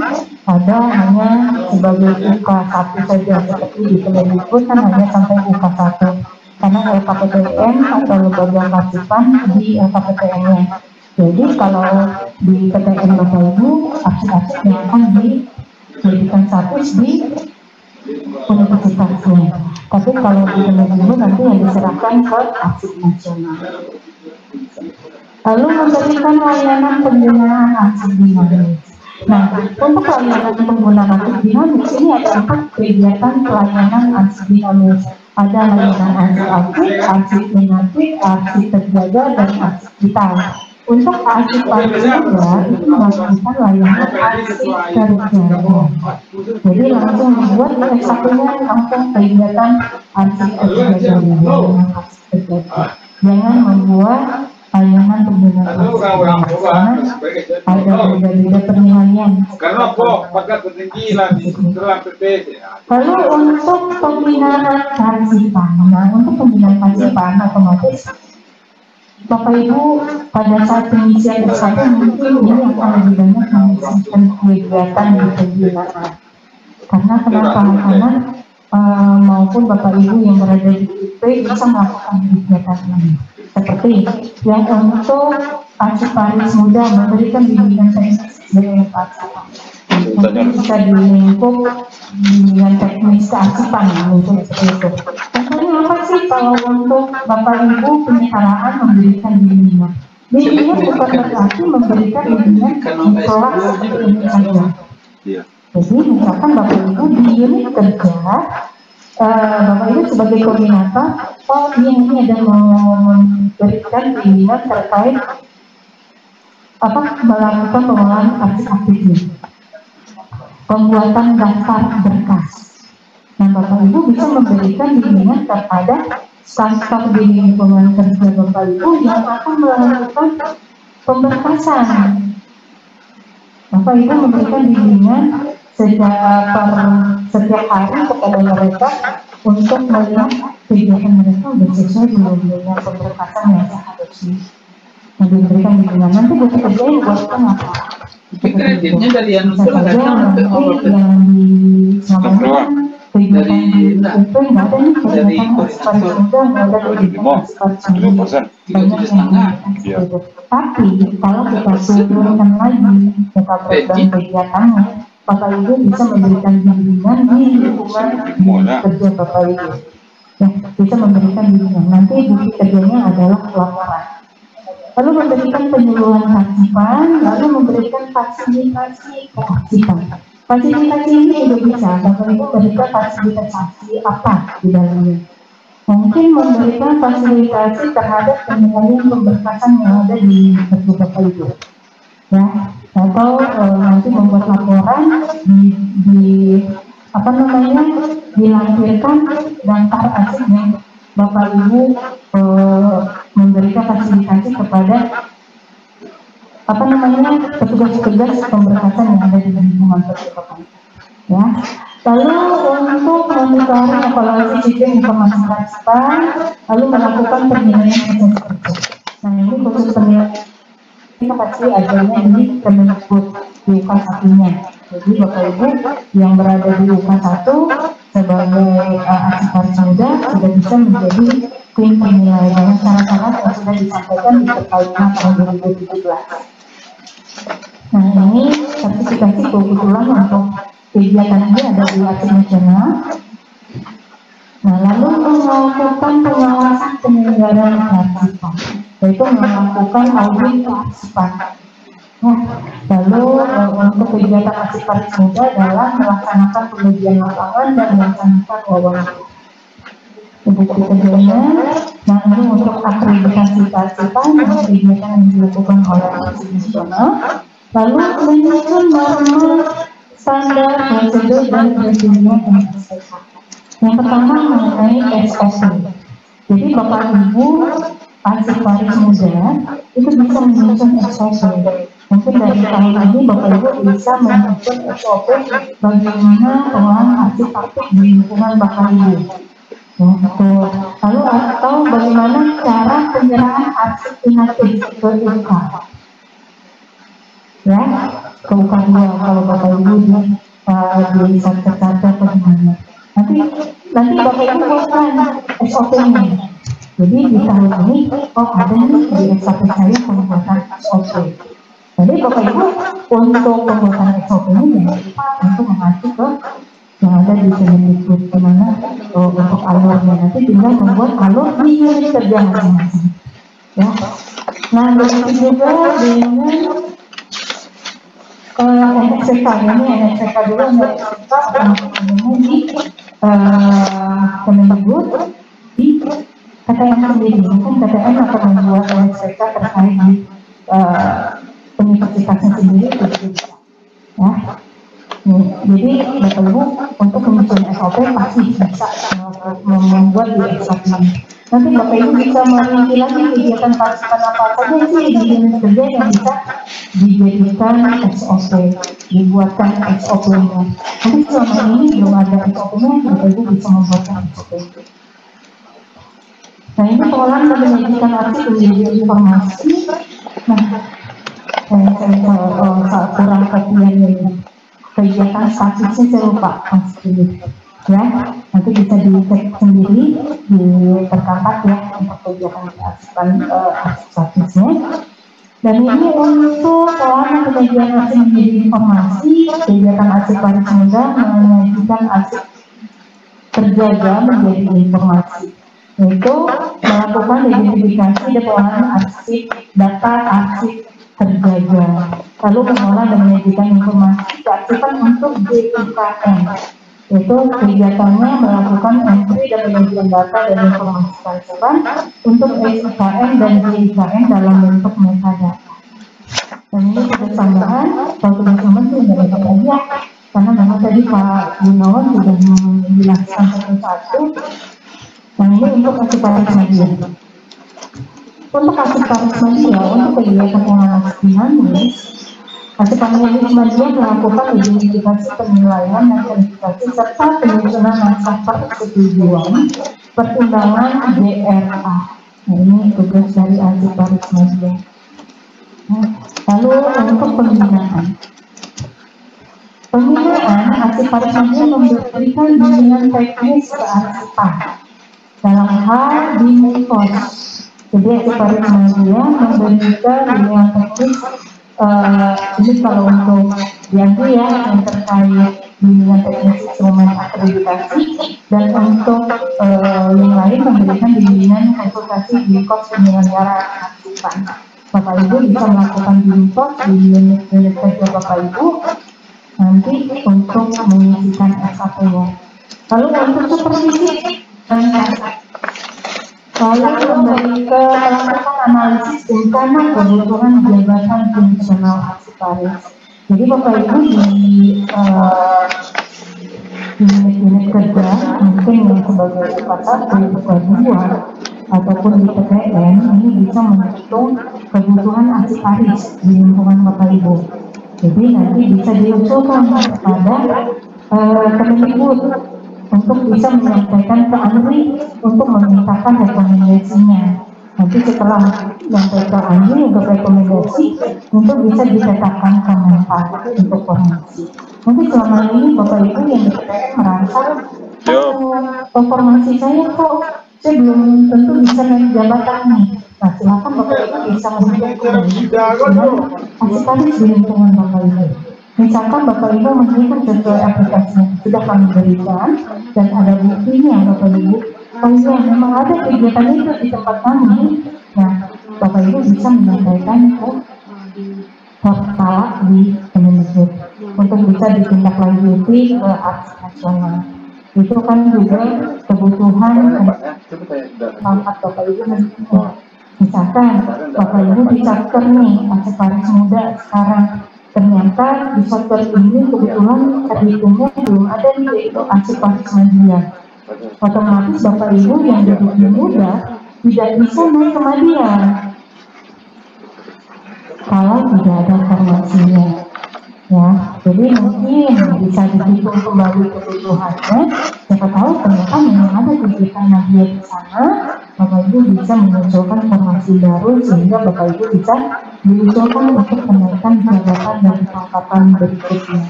ada hanya sebagai UK 1 saja, seperti di Kemendikbud kan hanya sampai UK 1. Karena LKPPN atau lembaga kearsipan di LKPPN-nya. Jadi kalau di PTN Bapak Ibu, arsip-arsip yang akan dijadikan status di universitasnya. Tapi kalau di Kemendikbud nanti yang diserahkan ke arsip nasional. Lalu memberikan layanan penggunaan arsip dinamis. Nah, untuk layanan penggunaan arsip dinamis ini ada 4 kegiatan pelayanan arsip dinamis. Ada layanan arsip aktif, arsip inaktif, arsip terjaga, dan arsip vital. Untuk arsip paripurna itu melakukan layanan arsip terjaga. Jadi langsung dibuat satunya langsung kegiatan arsip terjaga. Jangan membuat layanan penggunaan arsip karena ada beda-beda penilaian. Lalu untuk pembinaan kearsipan, untuk pembinaan kearsipan otomatis Bapak Ibu pada saat pengisian bersama mungkin ini akan lebih banyak mengisikan kegiatan di pembinaan. Karena maupun Bapak Ibu yang berada di UP bisa melakukan kegiatan ini. Seperti yang untuk arsiparis muda memberikan bimbingan teknis dari kearsipan. Mungkin bisa di lingkup bimbingan teknis kearsipan mungkin seperti itu. Contohnya apa sih kalau untuk Bapak Ibu penyetaraan memberikan bimbingan? Bimbingan bukan berarti memberikan bimbingan di kelas seperti ini saja. Jadi misalkan Bapak Ibu di unit kerja, Bapak Ibu sebagai koordinator, ini ada memberikan bimbingan terkait melakukan pengolahan arsip ini, pembuatan daftar berkas. Nah, Bapak Ibu bisa memberikan bimbingan kepada staf di lingkungan kerja Bapak Ibu yang akan melakukan pemberkasan. Bapak Ibu memberikan bimbingan setiap hari kepada mereka untuk melihat kegiatan mereka sudah sesuai dengan pemberkasan yang seharusnya. Nah, diberikan bimbingan nanti buat kerjain buat apa? Kreditnya dari yang yang di namanya kegiatan di itu nggak ada nih kegiatan aspirasi muda, nggak ada kegiatan aspirasi muda, banyak yang tapi kalau kita turunkan lagi kita program kegiatannya, Bapak Ibu bisa memberikan bimbingan di lingkungan kerja Bapak Ibu, ya bisa memberikan bimbingan. Nanti bukti kerjanya adalah laporan. Lalu memberikan penyuluhan kearsipan, lalu memberikan fasilitasi kearsipan. Fasilitasi ini juga bisa, Bapak Ibu memberikan fasilitasi apa di dalamnya? Mungkin memberikan fasilitasi terhadap penilaian pemberkasan yang ada di kerja Bapak Ibu, ya, atau nanti membuat laporan dilampirkan daftar arsip yang Bapak Ibu memberikan fasilitasi kepada petugas-petugas pemberkasan yang ada di lingkungan percetakan. Ya. Lalu untuk monitoring evaluasi sistem informasi kearsipan, lalu melakukan penilaian proses kerja. Nah ini khusus penilaian kita pasti adanya di Kemendikbud di UK 1-nya. Jadi Bapak Ibu yang berada di UK 1 sebagai arsiparis muda sudah bisa menjadi tim penilai dengan syarat-syarat yang sudah disampaikan di terkaitnya tahun 2017. Nah, ini sertifikasi kebetulan untuk kegiatan ini ada di Arsip Nasional. Nah, lalu melakukan pengawasan penyelenggaraan kearsipan, yaitu melakukan audit kearsipan. Nah, lalu untuk kegiatan Arsip Paris Muda adalah melaksanakan pengujian lapangan dan melaksanakan wawancara. Bukti kerjanya, nah ini untuk akreditasi kearsipan dan kegiatan yang dilakukan oleh Arsip Nasional. Lalu menyusun norma standar prosedur dan kriteria SOP. Yang pertama mengenai SOP. Jadi Bapak Ibu Arsip Paris Muda itu bisa menyusun SOP. Mungkin dari tahun ini Bapak Ibu bisa menyusun SOP bagaimana pengelolaan arsip aktif di lingkungan Bapak Ibu. Lalu atau bagaimana cara penyerahan arsip inaktif ke UK, ya, ke UK 2 kalau Bapak Ibu di sertifikat bagaimana. Nanti Bapak Ibu buatkan SOP-nya. Jadi di tahun ini, ada nih di SOP saya pembuatan SOP. Jadi Bapak Ibu untuk pembuatan SOP-nya jangan lupa untuk mengacu ke yang ada di Kemendikbud, dimana untuk alurnya nanti tinggal membuat alur di unit kerja masing-masing. Ya. Nah, begitu juga dengan NSPK, ini NSPK dulu, NSPK di Kemendikbud di KTM sendiri. Mungkin KTM akan membuat NSPK terkait di universitasnya sendiri, ya. Jadi Bapak Ibu untuk menyusun SOP pasti bisa membuat di SOP. Nanti Bapak Ibu bisa merinci lagi kegiatan kearsipan apa saja sih di unit kerja yang bisa dijadikan SOP, dibuatkan SOP-nya. Nanti selama ini belum ada SOP-nya, Bapak Ibu bisa membuatkan SOP. Nah, ini pengolahan dan penyajikan arsip menjadi informasi. Nah, saya kurang kopiannya. Kegiatan statusnya saya lupa pasti, ya, nanti bisa dicek sendiri di tercatat ya untuk kegiatan kearsipan statusnya. Dan ini untuk pengolahan penyajian arsip menjadi informasi, kegiatan Arsip Paris Muda menyajikan arsip terjaga menjadi informasi, yaitu melakukan identifikasi dan pengolahan arsip data arsip terjaga, lalu mengolah dan menyajikan informasi kearsipan untuk GIKN, yaitu kegiatannya melakukan entry dan penyajian data dan informasi kearsipan untuk SIKN dan GIKN dalam bentuk metadata. Dan ini tugas tambahan, kalau tugas tambahan itu tidak dapat aja, karena memang tadi Pak Gunawan sudah menjelaskan satu-satu. Nah, ini untuk Arsip Paris Media. Untuk Arsip Paris Media, untuk kegiatan pengalaman Arsip Paris Media melakukan identifikasi penilaian dan verifikasi serta penyusunan naskah persetujuan pertimbangan GRA. Nah, ini tugas dari Arsip Paris Media. Lalu untuk pembinaan. Arsip Paris Media memberikan bimbingan teknis kearsipan dalam hal Dinkos. Jadi Arsip Paris Media memberikan bimbingan teknis ini kalau untuk yang terkait bimbingan teknis instrumen akreditasi, dan untuk yang lain memberikan bimbingan konsultasi Dinkos penyelenggara kearsipan. Bapak Ibu bisa melakukan Dinkos di unit kerja Bapak Ibu nanti untuk mengisikan SAP-nya. Lalu untuk supervisi lalu melakukan analisis rencana kebutuhan jabatan fungsional Arsip Paris. Jadi Bapak Ibu di unit kerja mungkin yang sebagai kata di kedua ataupun di PTN ini bisa menghitung kebutuhan Arsip Paris di lingkungan Bapak Ibu. Jadi nanti bisa diusulkan kepada Kemendikbud untuk bisa menyampaikan ke Andri untuk memintakan rekomendasinya. Nanti setelah sampai ke Andri untuk rekomendasi untuk bisa ditetapkan Kemenpan untuk formasi. Nanti selama ini Bapak Ibu yang di PTN merasa formasi saya kok saya belum tentu bisa naik jabatan nih. Nah, silakan Bapak Ibu bisa menghitung kembali dengan aksesoris di lingkungan Bapak Ibu. Misalkan Bapak Ibu menghitung sesuai aplikasi yang sudah kami berikan dan ada buktinya Bapak Ibu. Oh iya, memang ada kegiatan itu di tempat kami. Nah, Bapak Ibu bisa menyampaikan ke portal di Kemendikbud untuk bisa ditindaklanjuti ke aksi nasional. Itu kan juga kebutuhan tempat Bapak Ibu nantinya. Misalkan Bapak Ibu di chapter nih aksesoris muda sekarang, ternyata di chapter ini kebetulan terhitungnya belum ada nih, yaitu aksesoris media. Otomatis Bapak Ibu yang duduknya muda tidak bisa naik ke media kalau tidak ada formasinya, ya. Jadi mungkin bisa dihitung kembali kebutuhannya. Siapa tahu ternyata memang ada kegiatan media di sana, Bapak Ibu bisa mengusulkan formasi baru sehingga Bapak Ibu bisa diusulkan untuk kenaikan jabatan dan pangkatan berikutnya,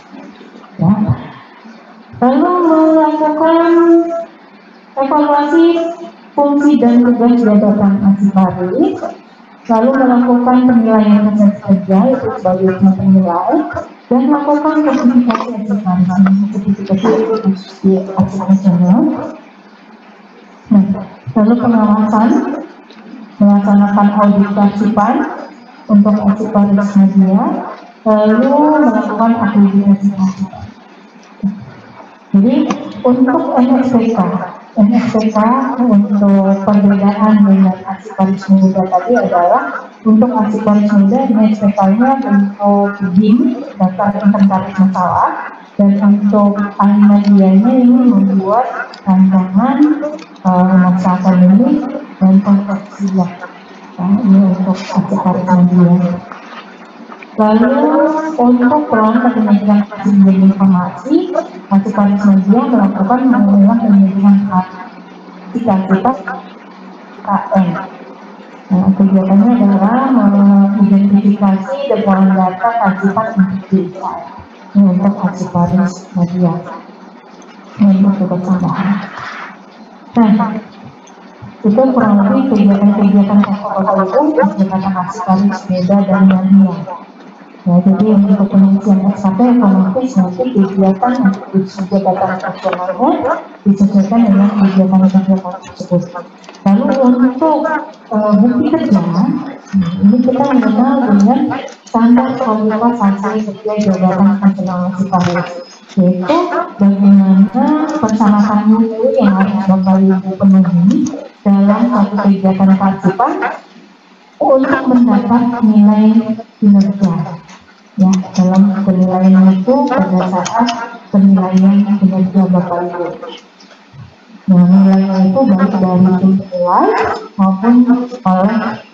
ya. Lalu melakukan evaluasi fungsi dan tugas jabatan aksesoris, lalu melakukan penilaian proses kerja itu sebagai penilai dan melakukan sertifikasi aksesoris di aksi nasional. Nah, lalu pengawasan, melaksanakan audit kearsipan untuk aksesoris media, lalu melakukan akreditasi. Jadi untuk NSPK untuk perbedaan dengan aksesoris muda tadi adalah untuk aksesoris muda NSPK-nya untuk BIM daftar inventaris masalah, dan untuk medianya ini membuat rancangan masa akademik dan konversi, ya. Ini untuk aksesoris media. Lalu untuk perangkat penyajian informasi, aksesoris media melakukan pengulangan penyajian kita KM. Nah, kegiatannya adalah mengidentifikasi dan mengolah data kearsipan untuk desa. Ini untuk aksesoris media. Ini untuk tambahan. Nah, itu kurang lebih kegiatan-kegiatan pokok itu kegiatan aksesoris beda dan media. Ya, jadi untuk pengisian SKP otomatis nanti kegiatan untuk jabatan nasionalnya disesuaikan dengan kegiatan-kegiatan tersebut. Lalu untuk bukti kerja, ini kita mengenal dengan standar kualitas hasil kerja jabatan nasional aksesoris, yaitu bagaimana persyaratan mutu yang harus Bapak Ibu penuhi dalam satu kegiatan kearsipan untuk mendapat nilai kinerja. Ya, dalam penilaian itu pada saat penilaian kinerja Bapak Ibu. Nah, nilainya itu baik dari tim penilai maupun oleh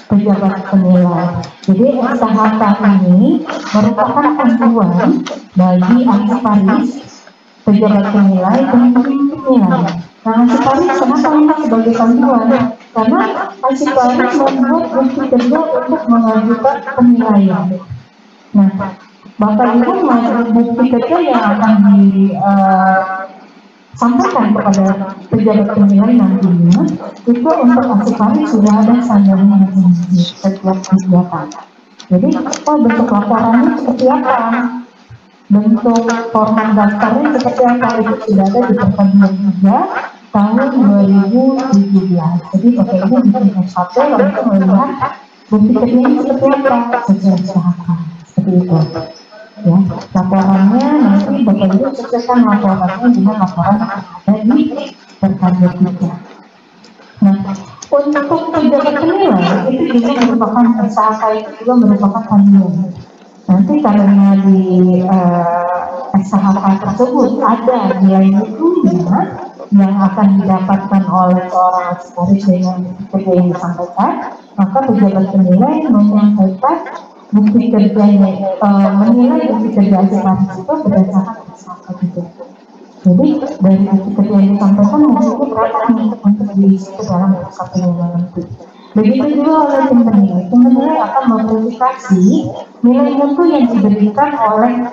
pejabat penilai. Jadi SKHK ini merupakan panduan bagi aksesoris, pejabat penilai, dan tim penilai. Nah, aksesoris kenapa ini sebagai panduan? Karena aksesoris membuat bukti kerja untuk mengajukan penilaian. Nah, Bapak Ibu bukti kerja yang akan disampaikan kepada pejabat penilai nantinya itu untuk aksesoris sudah ada standarnya di setiap kegiatan. Jadi, bentuk laporannya seperti apa? Bentuk format daftarnya seperti apa? Itu sudah ada di Perpres 3 tahun 2017. Jadi, Bapak Ibu bikin satu lalu melihat bukti kerjanya seperti apa sesuai SKHK. Seperti itu, ya. Laporannya nanti Bapak Ibu sesuaikan laporannya dengan laporan yang ada di Perpres 3. Nah, untuk pejabat penilai itu juga merupakan SKHK, itu juga merupakan panduan. Nanti karena di SKHK tersebut ada nilai mutunya yang akan didapatkan oleh seorang aksesoris dengan kerja yang disampaikan, maka pejabat penilai menyampaikan bukti kerjanya, menilai bukti kerja aksesoris itu berdasarkan SKHK itu. Jadi dari bukti kerja yang disampaikan maksudnya berapa nih untuk diisi ke dalam SKP yang nanti. Begitu juga oleh tim penilai. Tim penilai akan memverifikasi nilai mutu yang diberikan oleh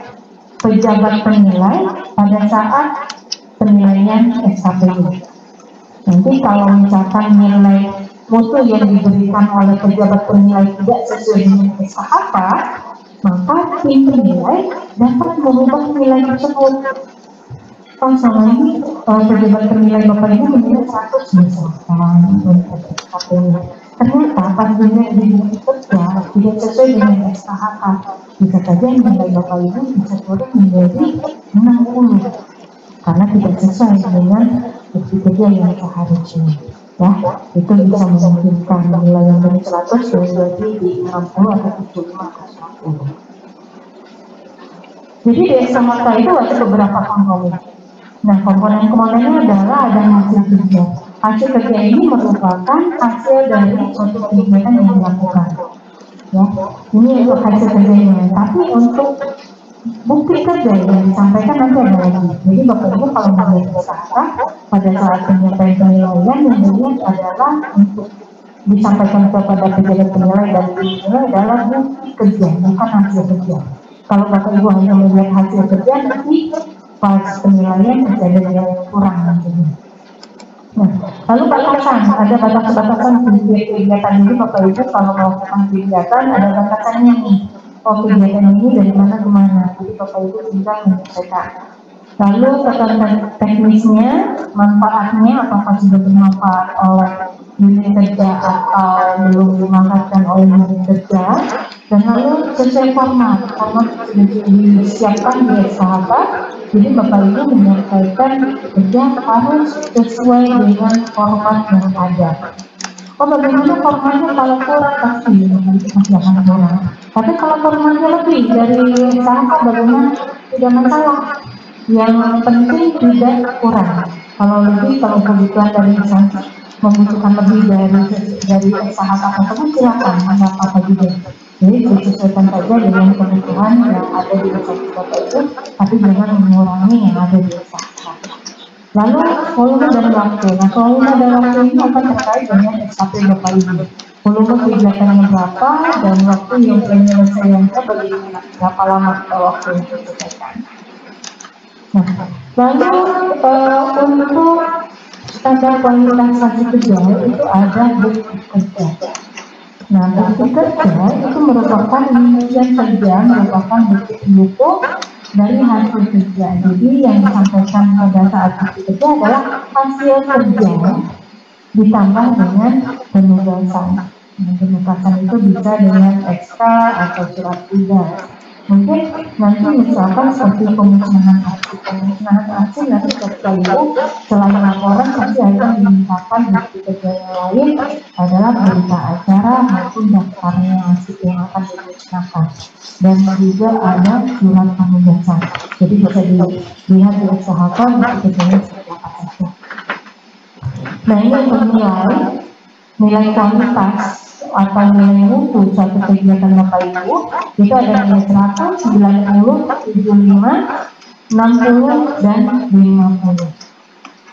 pejabat penilai pada saat penilaian SKP ini. Nanti kalau misalkan nilai mutu yang diberikan oleh pejabat penilai tidak sesuai dengan SKHK, maka tim penilai dapat mengubah nilai tersebut. Kalau selama ini pejabat penilai Bapak Ibu menilai 100 misalkan untuk SKP-nya, ternyata pas dilihat di bukti kerja tidak sesuai dengan SKHK, bisa saja nilai Bapak Ibu bisa turun menjadi 60 karena tidak sesuai dengan bukti kerja yang seharusnya. Ya, itu bisa memungkinkan nilai yang dari 100 menjadi di 60 atau 75 atau 100. Jadi di SKHK itu ada beberapa komponen. Nah, komponen-komponennya adalah ada hasil kerja. Hasil kerja ini merupakan hasil dari suatu kegiatan yang dilakukan. Ya, ini untuk hasil kerjanya. Tapi untuk bukti kerja yang disampaikan nanti ada lagi. Jadi Bapak Ibu kalau melihat SKHK pada saat penyampaian penilaian yang dilihat adalah untuk disampaikan kepada pejabat penilai dan penilai adalah bukti kerja, bukan hasil kerja. Kalau Bapak Ibu hanya melihat hasil kerja, nanti pas penilaian masih ada nilai yang kurang nantinya. Nah, lalu batasan, ada batas-batasan kegiatan ini Bapak Ibu kalau melakukan kegiatan ada batasannya nih. Oh, kegiatan ini dari mana ke mana, jadi Bapak Ibu tinggal menyesuaikan. Lalu tekanan teknisnya, manfaatnya apakah sudah bermanfaat oleh unit kerja atau belum dimanfaatkan oleh unit kerja, dan lalu sesuai format sudah disiapkan di SKHK. Jadi Bapak Ibu menyampaikan kerja harus sesuai dengan format yang ada. Oh, bagaimana formatnya? Kalau kurang pasti masih akan kurang. Tapi kalau formatnya lebih dari SKHK bagaimana? Tidak masalah. Yang penting tidak kurang. Kalau lebih, kalau kebutuhan dari instansi membutuhkan lebih dari SKHK tersebut, silakan apa juga. Jadi disesuaikan saja dengan kebutuhan yang ada di instansi Bapak Ibu, tapi jangan mengurangi yang ada di SKHK. Lalu volume dan waktu. Nah, volume dan waktu ini akan terkait dengan SKP Bapak Ibu. Volume kegiatannya berapa dan waktu yang penyelesaiannya bagaimana, berapa lama waktu yang diselesaikan. Nah, lalu untuk standar kualitas hasil kerja itu ada bukti kerja. Nah, bukti kerja itu merupakan rincian kerja, merupakan bukti pendukung dari hasil kerja. Jadi yang disampaikan pada saat bukti kerja adalah hasil kerja ditambah dengan penugasan. Nah, penugasan itu bisa dengan SK atau surat tugas. Mungkin nanti misalkan seperti pemusnahan aksi nanti ketika itu selain laporan pasti akan dimintakan bukti kerja yang lain adalah berita acara maupun daftarnya aksi yang akan dimusnahkan, dan juga ada surat penugasan. Jadi bisa dilihat di SKHK bukti kerjanya seperti apa saja. Nah, ini menilai nilai kualitas atau nilai mutu suatu kegiatan Bapak Ibu itu ada nilai 100, 90, 75, 60, dan 50.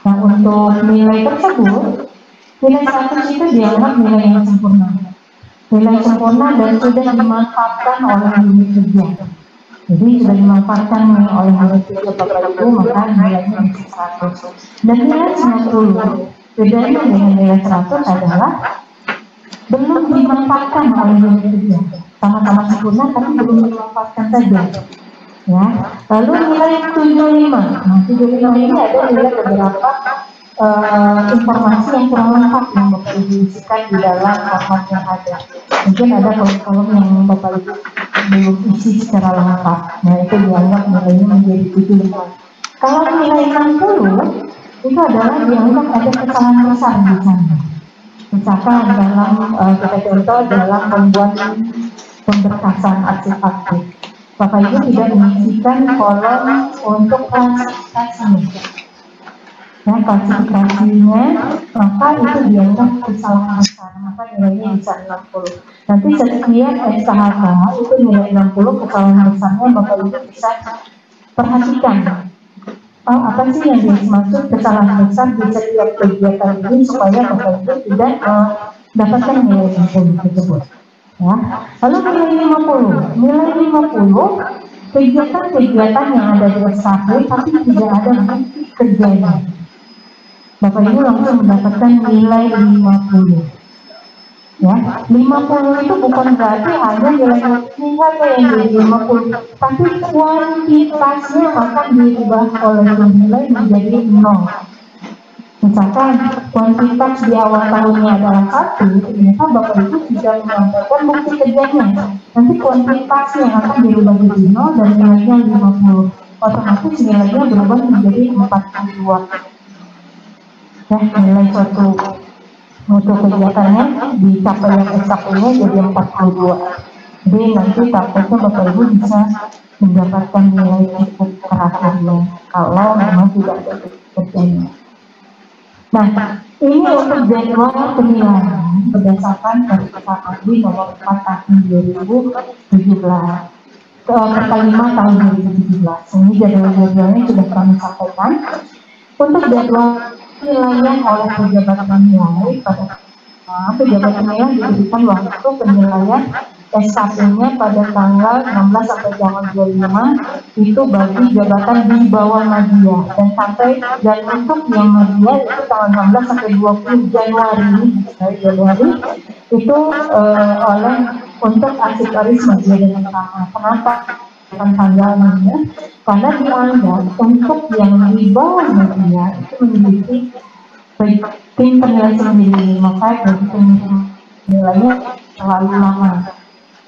Nah, untuk nilai tersebut, nilai 100 itu dianggap nilai yang sempurna. Nilai sempurna dan sudah dimanfaatkan oleh unit kerja. Jadi sudah dimanfaatkan oleh unit kerja Bapak Ibu, maka nilainya bisa 100. Dan nilai 90, bedanya dengan nilai 100 adalah belum dimanfaatkan oleh unit kerja, sama-sama sempurna tapi belum dimanfaatkan saja. Ya, lalu nilai 75. Nah, 75 ini ada nilai beberapa informasi yang kurang lengkap yang Bapak Ibu isikan di dalam format yang ada. Mungkin ada kolom-kolom yang Bapak Ibu belum isi secara lengkap. Nah, itu dianggap nilainya menjadi 75. Kalau nilai 60 itu adalah dianggap ada kesalahan besar di sana. Misalkan dalam kita contoh dalam membuat pemberkasan aktif-aktif, Bapak Ibu tidak mengisikan kolom untuk klasifikasi. Ya, klasifikasinya maka itu dianggap kesalahan besar, maka nilainya bisa 60. Nanti setiap SKHK itu nilai 60, kesalahan besarnya Bapak Ibu bisa perhatikan. Apa sih yang dimaksud kesalahan besar di setiap kegiatan ini supaya Bapak Ibu tidak mendapatkan nilai 60 tersebut. Ya. Lalu nilai 50 kegiatan-kegiatan yang ada di SKP tapi tidak ada bukti kerjanya. Bapak Ibu langsung mendapatkan nilai 50. Ya, 50 itu bukan berarti hanya nilainya yang jadi 50, tapi kuantitasnya akan diubah oleh nilai menjadi 0. Misalkan kuantitas di awal tahunnya adalah 1, ternyata Bapak Ibu bisa menyampaikan bukti kerjanya. Nanti kuantitasnya akan dirubah jadi 0 dan nilainya 50. Otomatis nilainya berubah menjadi 42. Ya, nilai suatu untuk kegiatannya dicapai yang SKP-nya jadi 42. Jadi nanti takutnya Bapak Ibu bisa mendapatkan nilai cukup terakhirnya kalau memang tidak ada kerjanya. Nah, ini untuk jadwal penilaian berdasarkan Perpres Agri nomor 4 tahun 2017 perkali 5 tahun 2017. Ini jadwal-jadwalnya sudah kami sampaikan. Untuk jadwal penilaian oleh pejabat penilai pada pejabat penilai diberikan waktu penilaian SKP-nya pada tanggal 16 sampai tanggal 25 itu bagi jabatan di bawah media dan untuk yang media itu tanggal 16 sampai 20 Januari itu oleh untuk arsiptoris media dan utama. Kenapa? Tanggalnya karena dianggap untuk yang di bawah media itu memiliki tim penilai sendiri, maka begitu nilainya terlalu lama.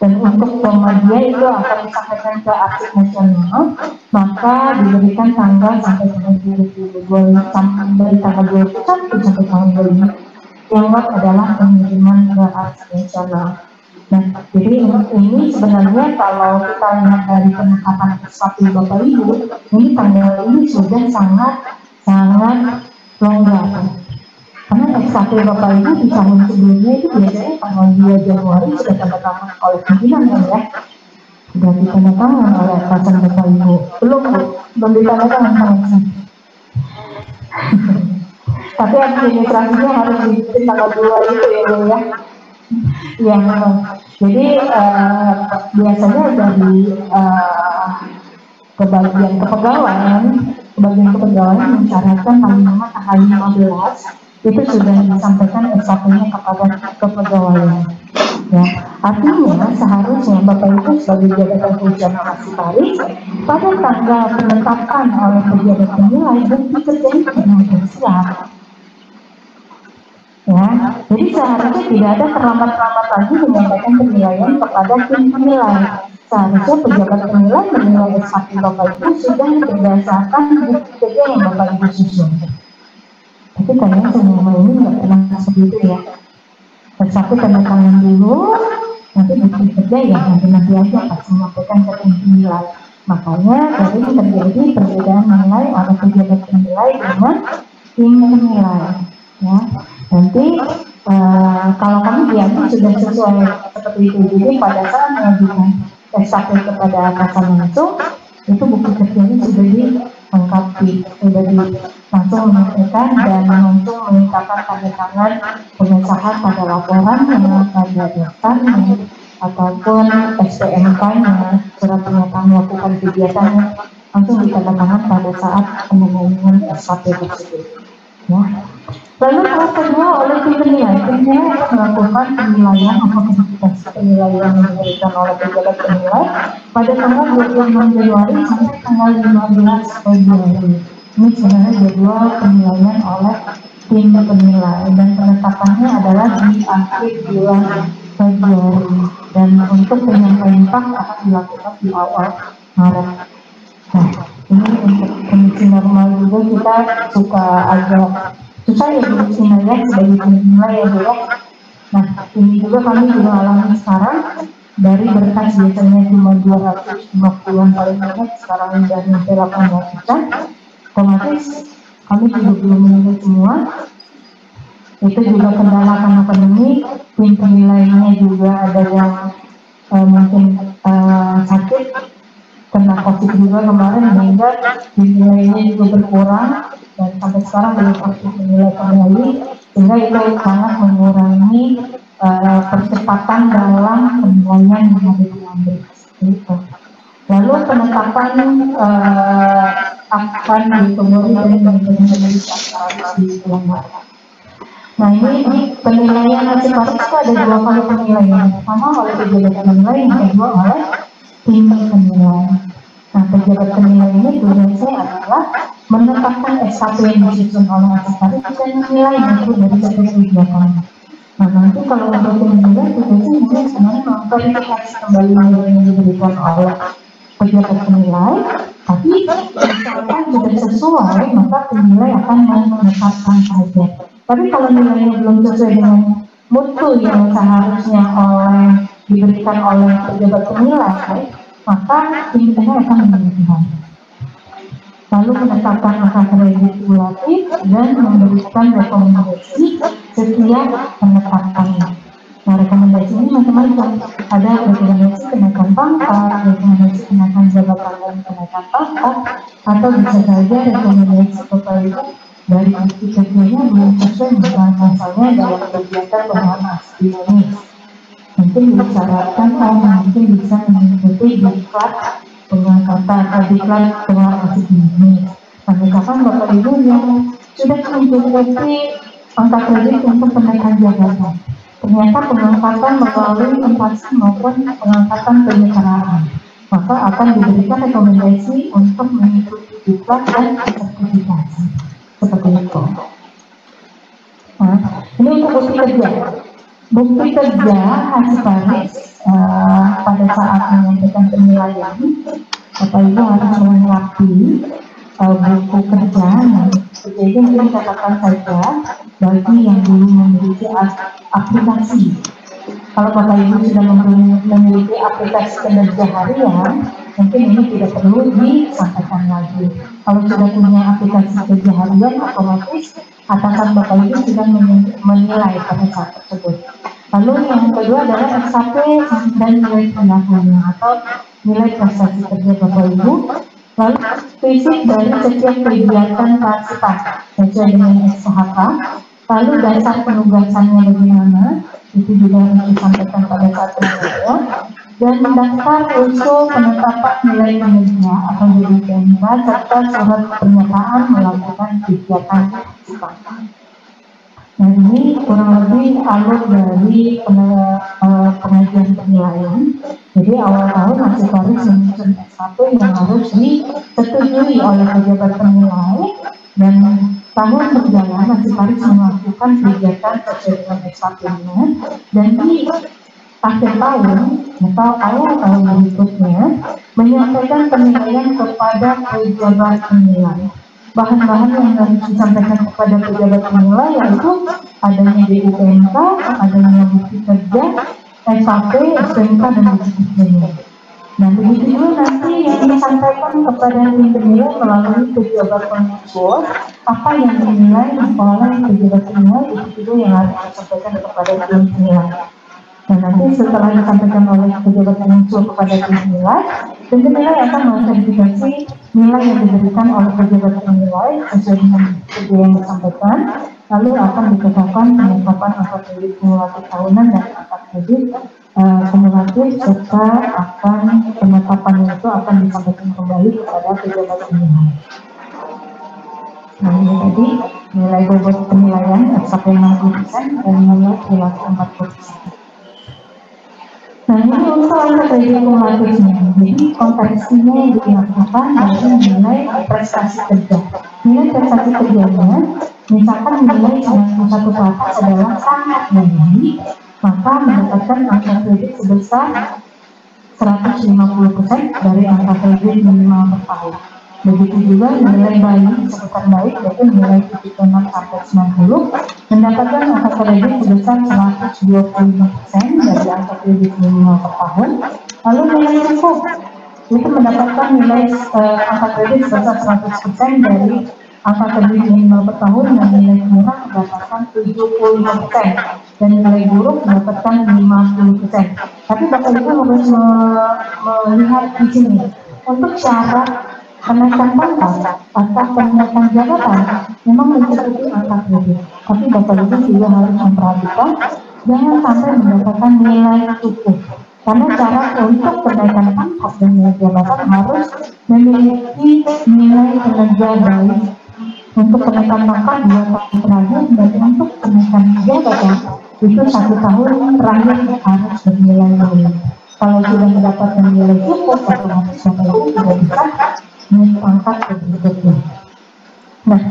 Dan untuk media itu akan disampaikan ke arsip nasional, maka diberikan tanggal sampai tanggal 22 sampai tanggal 21 sampai tanggal 25. Yang adalah pengiriman ke arsip nasional. Nah, jadi ini sebenarnya kalau kita lihat dari penetapan SKP Bapak Ibu, ini tanggal ini sudah sangat longgar. Karena SKP Bapak Ibu di tahun sebelumnya itu biasanya tanggal 2 Januari sudah tanda tangan oleh pimpinan kan ya. Sudah ditanda tangan oleh atasan Bapak Ibu. Belum ditanda tangan langsung. Tapi administrasinya harus di tanggal 2 itu ya Bu ya. Ya, jadi biasanya dari kebagian kepegawaian mensyaratkan paling lama tanggal 15 itu sudah disampaikan SKP-nya kepada kepegawaian. Ya, artinya seharusnya Bapak Ibu sebagai jabatan fungsional arsiptoris pada tanggal penetapan oleh pejabat penilai bukti kerjanya benar-benar siap. Ya, jadi seharusnya tidak ada terlambat lagi menyampaikan penilaian kepada tim penilai. Seharusnya pejabat penilai menilai SKP Bapak Ibu sudah berdasarkan bukti kerja yang Bapak Ibu susun. Tapi kayaknya semua ini nggak pernah seperti itu ya. SKP tanda tangan dulu, nanti bukti kerja ya nanti aja pas menyampaikan ke tim penilai. Makanya sering terjadi perbedaan nilai oleh pejabat penilai dengan tim penilai. Ya, nanti kalau kami diambil sudah sesuai seperti itu. Jadi pada saat mengajukan SKP kepada atasan langsung, itu bukti kerjanya sudah dilengkapi, sudah langsung menyampaikan dan langsung memintakan tanda tangan pengesahan pada laporan yang pada daftarnya ataupun SPMK-nya, surat pernyataan melakukan kegiatannya langsung ditandatangan pada saat penilaian SKP tersebut. Ya. Lalu tahap kedua oleh tim penilai akan melakukan penilaian atau verifikasi penilaian yang diberikan oleh pejabat penilai pada tanggal 26 Januari sampai tanggal 15 Februari. Ini sebenarnya jadwal penilaian oleh tim penilai dan penetapannya adalah di akhir bulan Februari dan untuk penyampaian akan dilakukan di awal Maret. Nah, ini untuk kondisi normal juga kita suka agak susah ya penilaian sebagai penilai ya Bu ya. Nah, ini juga kami juga alami sekarang dari berkas biasanya cuma 250-an paling banyak, sekarang sudah sampai 800-an. Otomatis kami juga belum menilai semua. Itu juga kendala karena pandemi, tim penilainya juga ada yang mungkin sakit kena COVID juga kemarin, sehingga nilainya juga berkurang dan sampai sekarang belum aktif menilai kembali, sehingga itu sangat mengurangi percepatan dalam penilaian yang ada diambil. Lalu penetapan akan dipengaruhi dari metode harus dilanggar. Nah ini penilaian hasil paris itu ada dua kali penilaian, pertama oleh pejabat penilai, yang kedua oleh tim penilai. Nah pejabat penilai ini tugasnya adalah menetapkan SKP yang disusun oleh hasil paris dan menilai hasil dari setiap kegiatan. Nah nanti kalau untuk penilai tugasnya mungkin sebenarnya memverifikasi kembali nilai yang diberikan oleh pejabat penilai, tapi misalkan sudah sesuai maka penilai akan menetapkan saja. Tapi kalau nilainya belum sesuai dengan mutu yang seharusnya diberikan oleh pejabat penilai, maka tim penilai akan menentukan. Lalu menetapkan angka kredit kumulatif dan memberikan rekomendasi setiap penetapannya. Nah, rekomendasi ini macam-macam. Ada rekomendasi kenaikan pangkat, rekomendasi kenaikan jabatan dan kenaikan pangkat, atau bisa saja rekomendasi Bapak Ibu dari bukti kerjanya belum sesuai misalnya dalam kegiatan bahasa ini. Mungkin disyaratkan mungkin bisa mengikuti diklat pengangkatan atau diklat pengangkatan ini. Nah, misalkan Bapak Ibu yang sudah mengikuti angka kredit untuk kenaikan jabatan, ternyata pengangkatan melalui inflasi maupun pengangkatan penyelenggaraan, maka akan diberikan rekomendasi untuk mengikuti diklat dan sertifikasi seperti itu. Nah, ini untuk bukti kerja. Bukti kerja hasil paris pada saat menyampaikan penilaian, Bapak Ibu harus melengkapi buku kerja. Nah, jadi mungkin katakan saja bagi yang belum memiliki aplikasi. Kalau Bapak Ibu sudah memiliki aplikasi kinerja harian, mungkin ini tidak perlu disampaikan lagi. Kalau sudah punya aplikasi kerja harian, otomatis atasan Bapak Ibu sudah menilai pada saat tersebut. Lalu yang kedua adalah SKP dan nilai pendapatnya atau nilai prestasi kerja Bapak Ibu. Lalu fisik dari setiap kegiatan partisipan sesuai dengan SKHK. Lalu dasar penugasannya bagaimana, itu juga harus disampaikan pada saat penilaian. Dan daftar usul penetapan nilai kinerja atau JDPNK serta surat pernyataan melakukan kegiatan partisipan. Nah ini kurang lebih alur dari pengajian penilaian. Jadi awal tahun hasil paris menyusun SKP yang harus disetujui oleh pejabat penilai, dan tahun berjalan hasil paris melakukan kegiatan sesuai dengan SKP-nya, dan di akhir tahun atau awal tahun berikutnya menyampaikan penilaian kepada pejabat penilai. Bahan-bahan yang harus disampaikan kepada pejabat penilai yaitu adanya BUPMK, adanya bukti kerja, SKP, SPMK, dan bukti kerja. Nah, begitu juga nanti yang disampaikan kepada tim penilai melalui pejabat pengusul, apa yang dinilai oleh pejabat penilai itu juga yang harus disampaikan kepada tim penilai. Dan nanti setelah disampaikan oleh pejabat pengusul kepada tim penilai akan memverifikasi nilai yang diberikan oleh pejabat penilai sesuai dengan kerja yang disampaikan, lalu akan ditetapkan penetapan angka kredit kumulatif tahunan dan angka kredit kumulatif, serta akan penetapan itu akan disampaikan kembali kepada pejabat penilai. Nah ini tadi nilai bobot penilaian SKP 60% dan nilai perilaku 40%. Nah ini untuk angka kredit kumulatifnya. Jadi konversinya dilakukan dari nilai prestasi kerja. Nilai prestasi kerjanya, misalkan nilai 91 ke atas adalah sangat baik, maka mendapatkan angka kredit sebesar 150% dari angka kredit minimal per tahun. Begitu juga nilai baik sebesar baik, yaitu nilai 76 sampai 90, mendapatkan angka kredit sebesar 125% dari angka kredit minimal per tahun. Lalu nilai cukup itu mendapatkan nilai angka kredit sebesar 100% dari angka kredit minimal per tahun, dan nilai kurang mendapatkan 75% dan nilai buruk mendapatkan 50%. Tapi Bapak Ibu harus melihat di sini untuk syarat kenaikan pangkat atau kenaikan jabatan memang mencukupi angka kredit. Tapi Bapak Ibu juga harus memperhatikan jangan sampai mendapatkan nilai cukup. Karena cara untuk kenaikan pangkat dan nilai jabatan harus memiliki nilai kinerja baik untuk kenaikan pangkat 2 tahun terakhir, dan untuk kenaikan jabatan itu 1 tahun terakhir harus bernilai baik. Kalau sudah mendapatkan nilai cukup, otomatis Bapak Ibu tidak bisa naik pangkat berikutnya. Nah,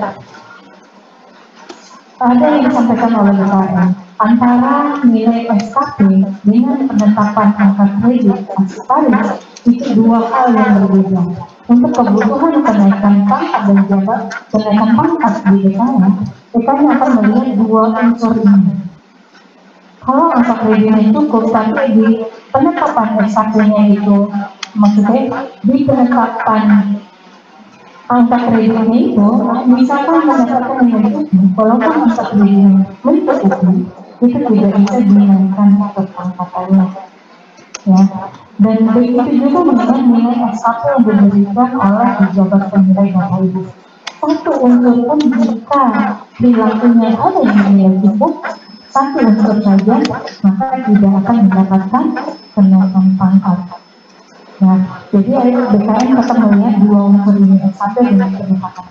ada yang disampaikan oleh BKN, antara nilai SKP dengan penetapan angka kredit aksesoris itu 2 hal yang berbeda. Untuk kebutuhan kenaikan pangkat dan jabatan, kenaikan pangkat di BKN akan melihat 2 unsur ini. Kalau angka kreditnya cukup, tapi di penetapan SKP-nya itu, maksudnya di penetapan angka kreditnya itu, misalkan mendapatkan nilai cukup, walaupun angka kreditnya mencukupi, itu tidak bisa dinaikkan ke pangkatannya. Ya, dan begitu juga dengan nilai SKP yang diberikan oleh pejabat penilai Bapak Ibu. Satu unsur pun jika perilakunya ada di nilai cukup, satu unsur saja, maka tidak akan mendapatkan kenaikan pangkat. Nah, jadi BKN tetap melihat 2 unsur ini, SKP dan penetapan.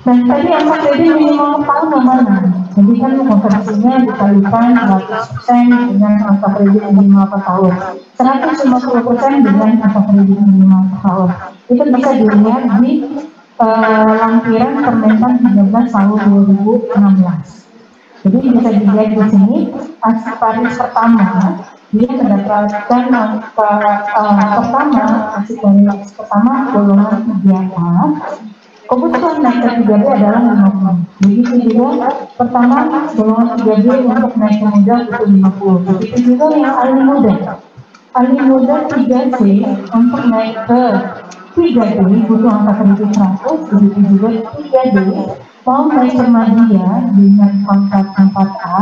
Dan tadi angka kredit minimal tahun yang mana? Jadi kan konversinya dikalikan 100% dengan angka kredit minimal per tahun, 150% dengan angka kredit minimal per tahun. Itu bisa dilihat di lampiran Permentan 13 tahun 2016. Jadi bisa dilihat di sini, aksesoris pertama dia mendapatkan angka pertama golongan 3A. Kebutuhan naik ke 3B adalah 50. Begitu juga pertama golongan 3B untuk naik ke muda itu 50. Begitu juga yang ahli muda. Ahli muda 3C untuk naik ke 3D butuh angka kredit 100. Begitu juga 3D mau naik ke media dengan pangkat 4A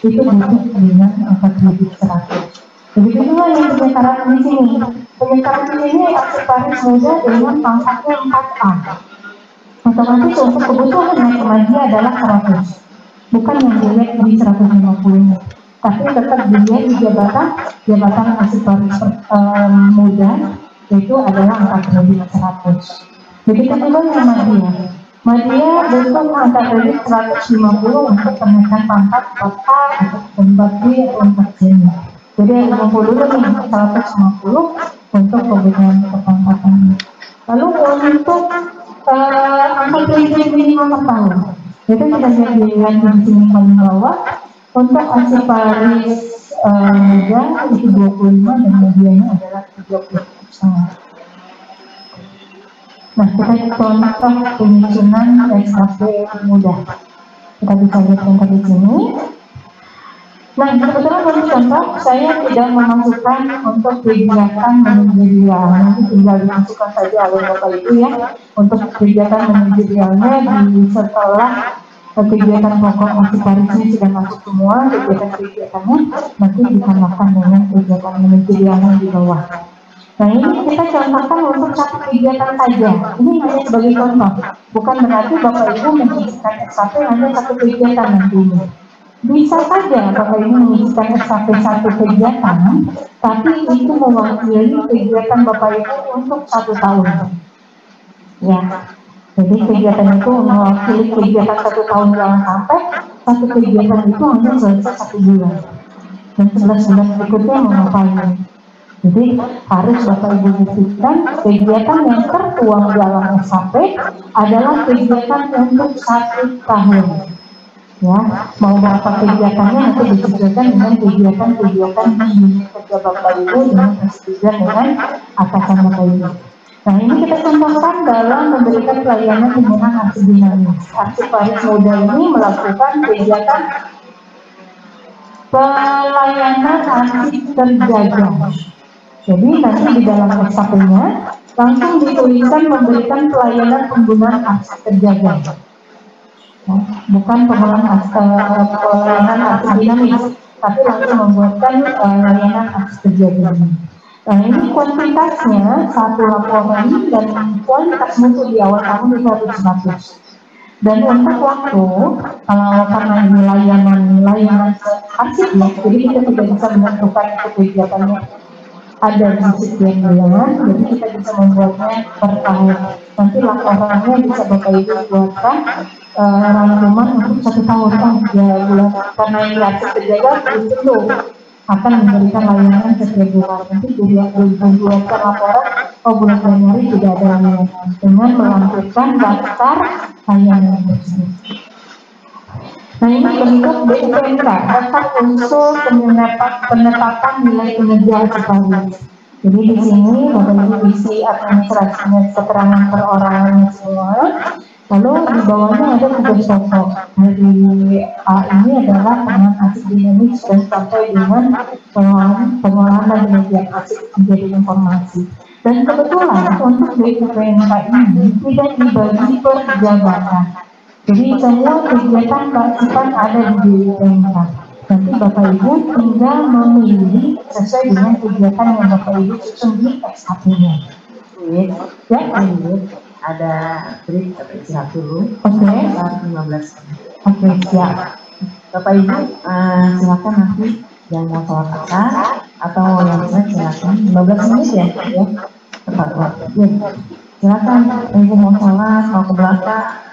itu butuh dengan angka kredit 100. Begitu juga yang penyetaraan di sini. Penyetaraan di sini aksesoris muda dengan pangkatnya 4A. Otomatis untuk kebutuhan naik ke media adalah 100. Bukan yang dilihat di 150-nya. Tapi tetap dilihat di jabatan aksesoris muda, itu adalah angka kredit 100. Begitu juga yang media. Media butuh angka kredit 150 untuk kenaikan pangkat 4A atau 4B atau 4C. Jadi 50 dulu nih, 150 untuk kebutuhan kepangkatan. Lalu untuk angka kredit minimal per tahun, itu kita dilihat di sini paling bawah. Untuk aksesoris muda itu 25 dan medianya adalah 30%. Nah, kita contoh penyusunan SKP muda. Kita bisa lihat contoh di sini. Nah, kebetulan untuk contoh saya tidak memasukkan untuk kegiatan manajerial. Nanti tinggal dimasukkan saja oleh Bapak Ibu ya. Untuk kegiatan manajerialnya setelah kegiatan pokok aksesorisnya sudah masuk semua, kegiatan-kegiatannya nanti ditambahkan dengan kegiatan manajerialnya di bawah. Nah, ini kita contohkan untuk satu kegiatan saja. Ini hanya sebagai contoh. Bukan berarti Bapak Ibu mengisikan SKP hanya satu kegiatan nantinya. Bisa saja Bapak Ibu mengisikan SKP satu kegiatan, tapi itu mewakili kegiatan Bapak Ibu untuk 1 tahun. Ya, jadi kegiatan itu mewakili kegiatan 1 tahun, jangan sampai satu kegiatan itu hanya selesai 1 bulan. Dan 11 bulan berikutnya mau ngapain? Jadi harus Bapak Ibu buktikan kegiatan yang tertuang dalam SKP adalah kegiatan untuk 1 tahun. Ya, mau berapa kegiatannya nanti disesuaikan dengan kegiatan-kegiatan di unit kerja Bapak Ibu dengan persetujuan dengan atasan Bapak Ibu. Nah, ini kita contohkan dalam memberikan pelayanan hubungan arsip dinamis. Aksesoris muda ini melakukan kegiatan pelayanan arsip terjaga. Jadi nanti di dalam SKP-nya langsung dituliskan memberikan pelayanan penggunaan arsip terjaga. Bukan pelayanan arsip dinamis, tapi langsung membuatkan layanan arsip terjaga. Nah, ini kuantitasnya 1 laporan dan kualitas mutu di awal tahun itu harus 100. Dan untuk waktu, kalau karena ini layanan arsip ya, jadi kita tidak bisa menentukan itu kegiatannya ada di sekian bulan, jadi kita bisa membuatnya per tahun. Nanti laporannya bisa Bapak Ibu buatkan rangkuman untuk 1 tahun kan 3 bulan, karena ini arsip terjaga itu akan memberikan layanan setiap bulan. Nanti dibuatkan laporan, oh bulan Januari tidak ada layanan, dengan melampirkan daftar layanan tersebut. Nah ini bentuk BUPMK, daftar unsur penetapan nilai kinerja Cipayus. Jadi di sini Bapak Ibu isi administrasinya, keterangan perorangannya semua. Lalu di bawahnya ada tugas pokok. Dari A ini adalah pengembangan arsip dinamis dan sampai dengan pengolahan dan penyajian arsip menjadi informasi. Dan kebetulan untuk BUPMK ini tidak dibagi per jabatan. Jadi semua kegiatan kearsipan ada di BUPMK. Nanti Bapak Ibu tinggal memilih sesuai dengan kegiatan yang Bapak Ibu susun di S1-nya. Ya, ada break atau istirahat dulu. Oke. 15. Oke, siap. Bapak Ibu silakan nanti yang mau sholat asar atau yang silakan 15 menit ya, tepat waktu. Ya. Silakan Ibu mau sholat, mau ke belakang.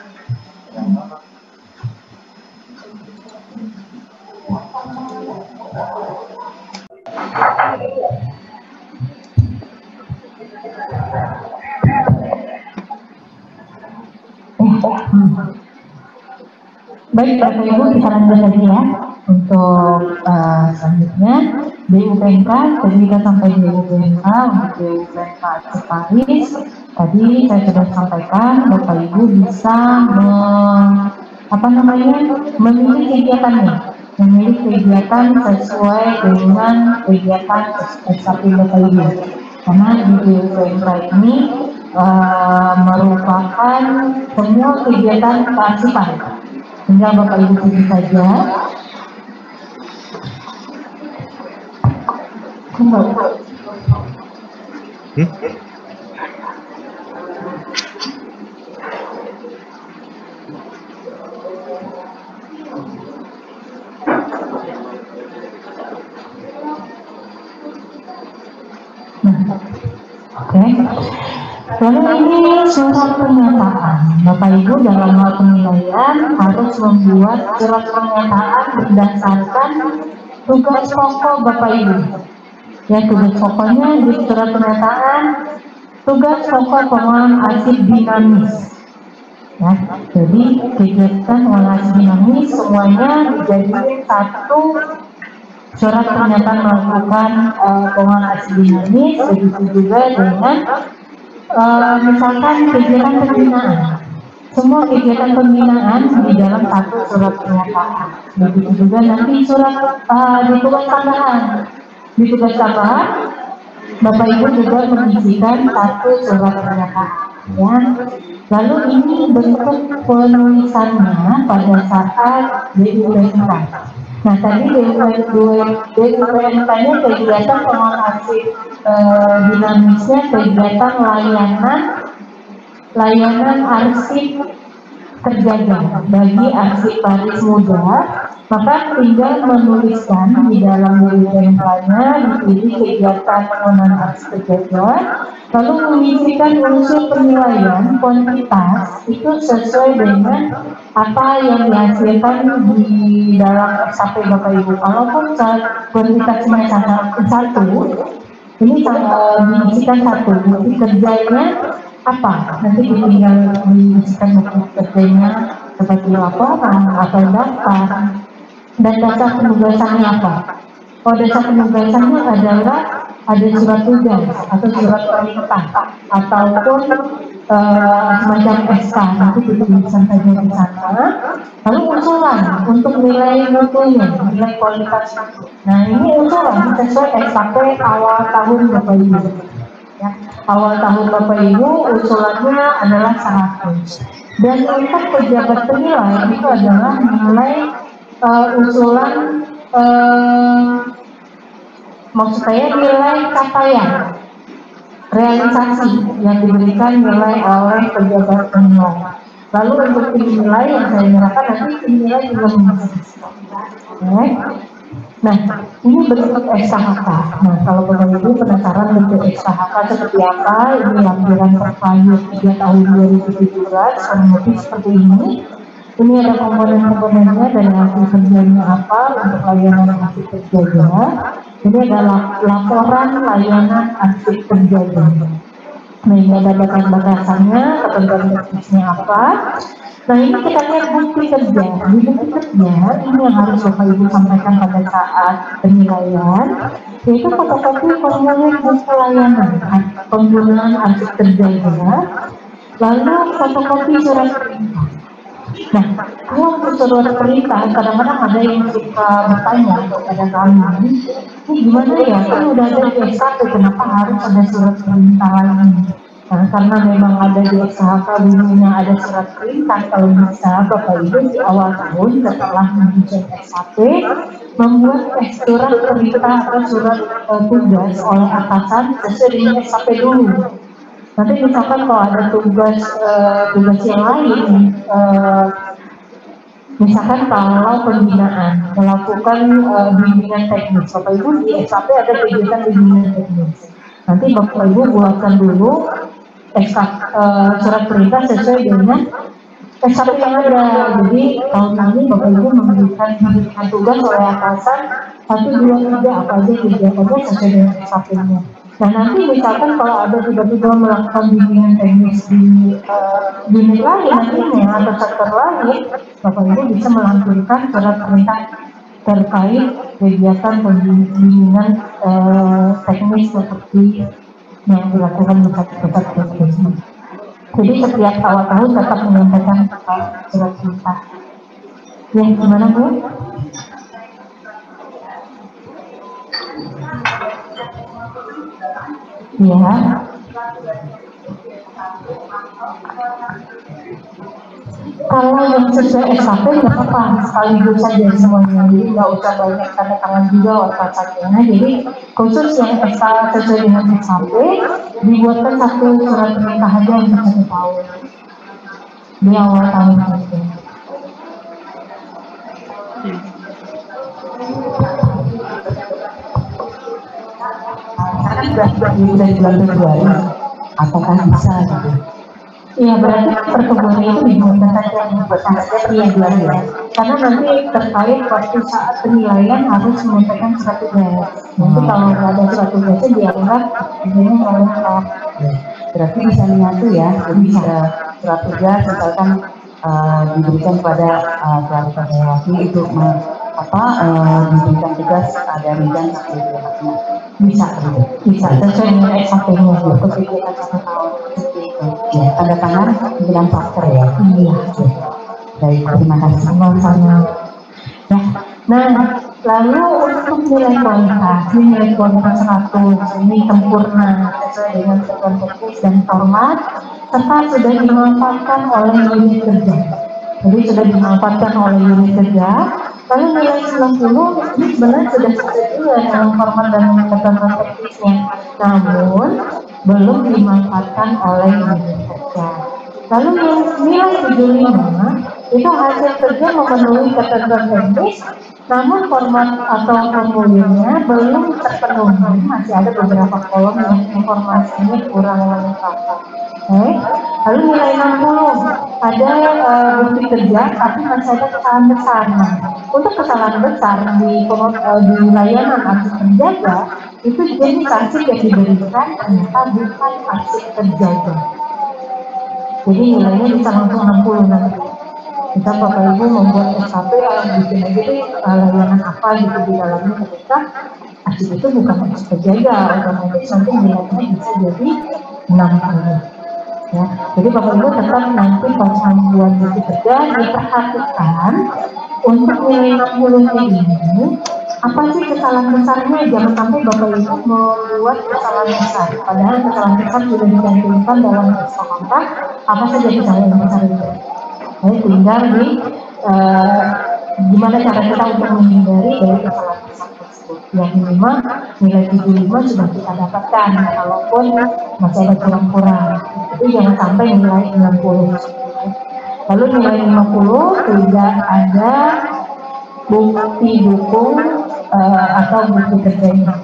Baik Bapak Ibu, kita lanjut lagi ya untuk selanjutnya BUPMK. Tadi kita sampai BUPMK. Untuk BUPMK Ciparis tadi saya sudah sampaikan Bapak Ibu bisa memilih kegiatannya, memilih kegiatan sesuai dengan kegiatan S1 Bapak Ibu. Karena di BUPMK ini merupakan semua kegiatan kearsipan. Tinggal Bapak Ibu pilih saja. Oke. Lalu ini surat pernyataan. Bapak Ibu dalam hal penilaian harus membuat surat pernyataan berdasarkan tugas pokok Bapak Ibu. Ya, tugas pokoknya di surat pernyataan, tugas pokok pengolahan arsip dinamis. Ya, jadi kegiatan pengolahan arsip dinamis semuanya dijadikan satu surat pernyataan melakukan pengolahan arsip dinamis. Begitu juga dengan misalkan kegiatan pembinaan, semua kegiatan pembinaan di dalam satu surat pernyataan. Begitu juga nanti surat di tugas tambahan. Di tugas tambahan, Bapak Ibu juga mengisikan satu surat pernyataan. Ya. Lalu ini bentuk penulisannya pada saat BUPMK. Nah tadi BUPMK-nya kegiatan pengolahan arsip dinamisnya kegiatan layanan arsip terjaga bagi arsiparis muda, maka tinggal menuliskan di dalam BUPMK-nya dipilih kegiatan pengolahan arsip terjaga, lalu mengisikan unsur penilaian kuantitas itu sesuai dengan apa yang dihasilkan di dalam SAP Bapak Ibu. Kalaupun kuantitasnya satu, ini diisikan satu, jadi kerjanya apa? Nanti tinggal diisikan kerjanya seperti laporan atau daftar, dan dasar penugasannya apa? Oh, dasar penugasannya adalah ada surat tugas atau surat perintah ataupun semacam SK, nanti dituliskan saja di sana. Lalu usulan untuk nilai mutunya, nilai kualitas. Nah ini usulan sesuai SKP awal tahun Bapak Ibu. Ya, awal tahun Bapak Ibu usulannya adalah 100. Dan untuk pejabat penilai itu adalah nilai usulan maksud saya nilai capaian realisasi yang diberikan nilai oleh pejabat penilai. Lalu untuk tim nilai yang saya nyerahkan nanti tim nilai juga mengisi. Nah, ini bentuk SKHK. Nah, kalau Bapak Ibu penasaran bentuk SKHK seperti apa, ini lampiran terpadu 3 tahun 2017, kurang lebih seperti ini. Ini ada komponen-komponennya dan hasil kerjanya apa untuk layanan arsip kerjanya. Ini adalah laporan layanan arsip kerjanya. Nah, ini ada batasan-batasannya, ketentuan teknisnya apa. Nah, ini kita lihat bukti kerja. Di bukti kerja ini yang harus Bapak Ibu sampaikan pada saat penilaian, yaitu fotokopi formulir bukti layanan penggunaan arsip kerjanya, lalu fotokopi surat perintah. Nah, kalau untuk surat perintah, kadang-kadang ada yang suka bertanya kepada kami, ini gimana ya, kan udah ada di SKP, kenapa harus ada surat perintah lagi? Nah, karena memang ada di SKHK bunyinya ada surat perintah, kalau bisa Bapak Ibu di awal tahun setelah menunjuk SKP membuat surat perintah atau surat tugas oleh atasan sesuai dengan SKP dulu. Nanti misalkan kalau ada tugas yang lain, misalkan kalau pembinaan, melakukan bimbingan teknis, Bapak Ibu di SKP ada kegiatan bimbingan teknis. Nanti Bapak Ibu buatkan dulu surat perintah sesuai dengan SKP yang ada. Jadi tahun ini Bapak Ibu memberikan tugas oleh atasan 1, 2, 3 apa aja kegiatannya sesuai dengan SKP-nya. Nah, nanti misalkan kalau ada tiba-tiba melakukan bimbingan teknis di unit lain nantinya atau sektor lain, Bapak Ibu bisa melampirkan surat perintah terkait kegiatan pembimbingan teknis seperti yang dilakukan di pusat profesi. Jadi setiap awal tahun tetap menyampaikan surat perintah. Ya, gimana Bu? Ya. Kalau yang sesuai SKP nggak apa-apa, sekaligus saja semuanya, jadi nggak usah banyak tanda tangan juga atasannya. Jadi khusus yang sesuai dengan SKP dibuatkan satu surat perintah aja untuk 1 tahun di awal tahun itu. Sudah di bulan Februari, apakah bisa gitu? Iya, berarti pertemuan itu dibuatkan saja di bulan ya. Karena nanti terkait waktu saat penilaian harus menyampaikan surat tugas. Nanti kalau nggak ada surat tugasnya dianggap ini melengkap. Berarti bisa menyatu ya, jadi surat tugas misalkan diberikan kepada klarifikasi itu diberikan tugas ada dan bisa sesuai dengan SKP-nya untuk kegiatan 1 tahun. Ya, tanda tangan bilang faktor ya. Iya. Baik, terima kasih. Sama-sama. Nah, lalu untuk nilai kualitas 100 ini sempurna sesuai dengan ketentuan teknis dan format serta sudah dimanfaatkan oleh unit kerja. Jadi sudah dimanfaatkan oleh unit kerja. Lalu nilai 90 ini sebenarnya sudah sesuai juga dengan format dan ketentuan teknisnya, namun belum dimanfaatkan oleh unit kerja. Lalu yang nilai 75 itu hasil kerja memenuhi ketentuan teknis, namun format atau formulirnya belum terpenuhi, masih ada beberapa kolom yang informasinya kurang lengkap. Lalu nilai 60 ada bukti kerja tapi masih ada kesalahan besar. Nah, untuk kesalahan besar di layanan arsip penjaga itu jenis arsip yang diberikan ternyata bukan arsip penjaga. Jadi nilainya bisa langsung 60 nanti. Kita Bapak Ibu membuat SKP bikin aja deh layanan apa gitu di dalamnya ketika arsip itu bukan arsip penjaga, otomatis nanti nilainya bisa jadi 60. Ya, jadi Bapak Ibu tetap nanti pas membuat bukti kerja diperhatikan untuk nilai 60 ini apa sih kesalahan besarnya, jangan sampai Bapak Ibu membuat kesalahan besar padahal kesalahan besar sudah dicantumkan dalam SKHK apa saja kesalahan besar itu. Jadi tinggal di gimana cara kita untuk menghindari dari kesalahan besar tersebut. Yang minimal nilai 75 sudah kita dapatkan, kalaupun masih ada kurang-kurang itu jangan sampai nilai 60. Lalu nilai 50 tidak ada bukti dukung atau bukti kerjanya.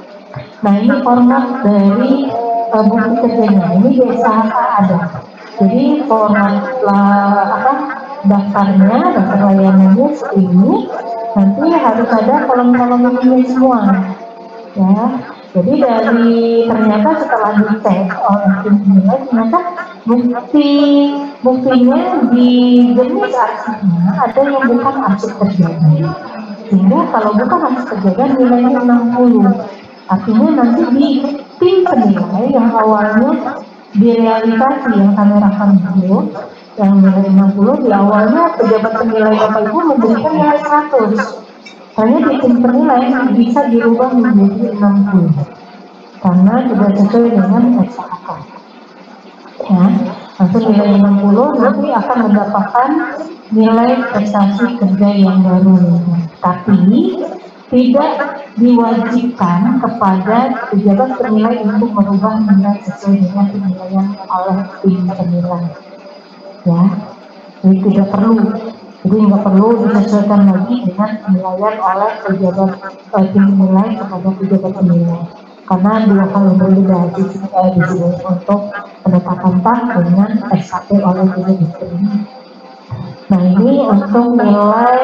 Nah ini format dari bukti kerjanya. Ini di SHK ada. Jadi format daftarnya, daftar layanannya seperti ini. Nanti harus ada kolom-kolom ini semua. Ya, jadi dari ternyata setelah dicek oleh tim penilai, ternyata buktinya di jenis arsipnya ada yang bukan arsip kerjaan. Sehingga kalau bukan arsip kerjaan nilainya 60. Artinya nanti di tim penilai yang awalnya direalisasi yang kami rekam dulu, yang nilai 60 di awalnya pejabat penilai Bapak Ibu memberikan nilai 100. Hanya di tim penilai bisa dirubah menjadi 60 karena tidak sesuai dengan SHK. Ya, langsung nilai 60 nanti akan mendapatkan nilai prestasi kerja yang baru. Tapi tidak diwajibkan kepada pejabat penilai untuk merubah nilai sesuai dengan penilaian oleh tim penilai. Ya, jadi tidak perlu. Jadi nggak perlu disesuaikan lagi dengan penilaian oleh pejabat tim penilai kepada pejabat penilai, karena dua hal yang berbeda di sini untuk penetapan tak dengan SKP oleh pejabat penilai. Nah ini untuk nilai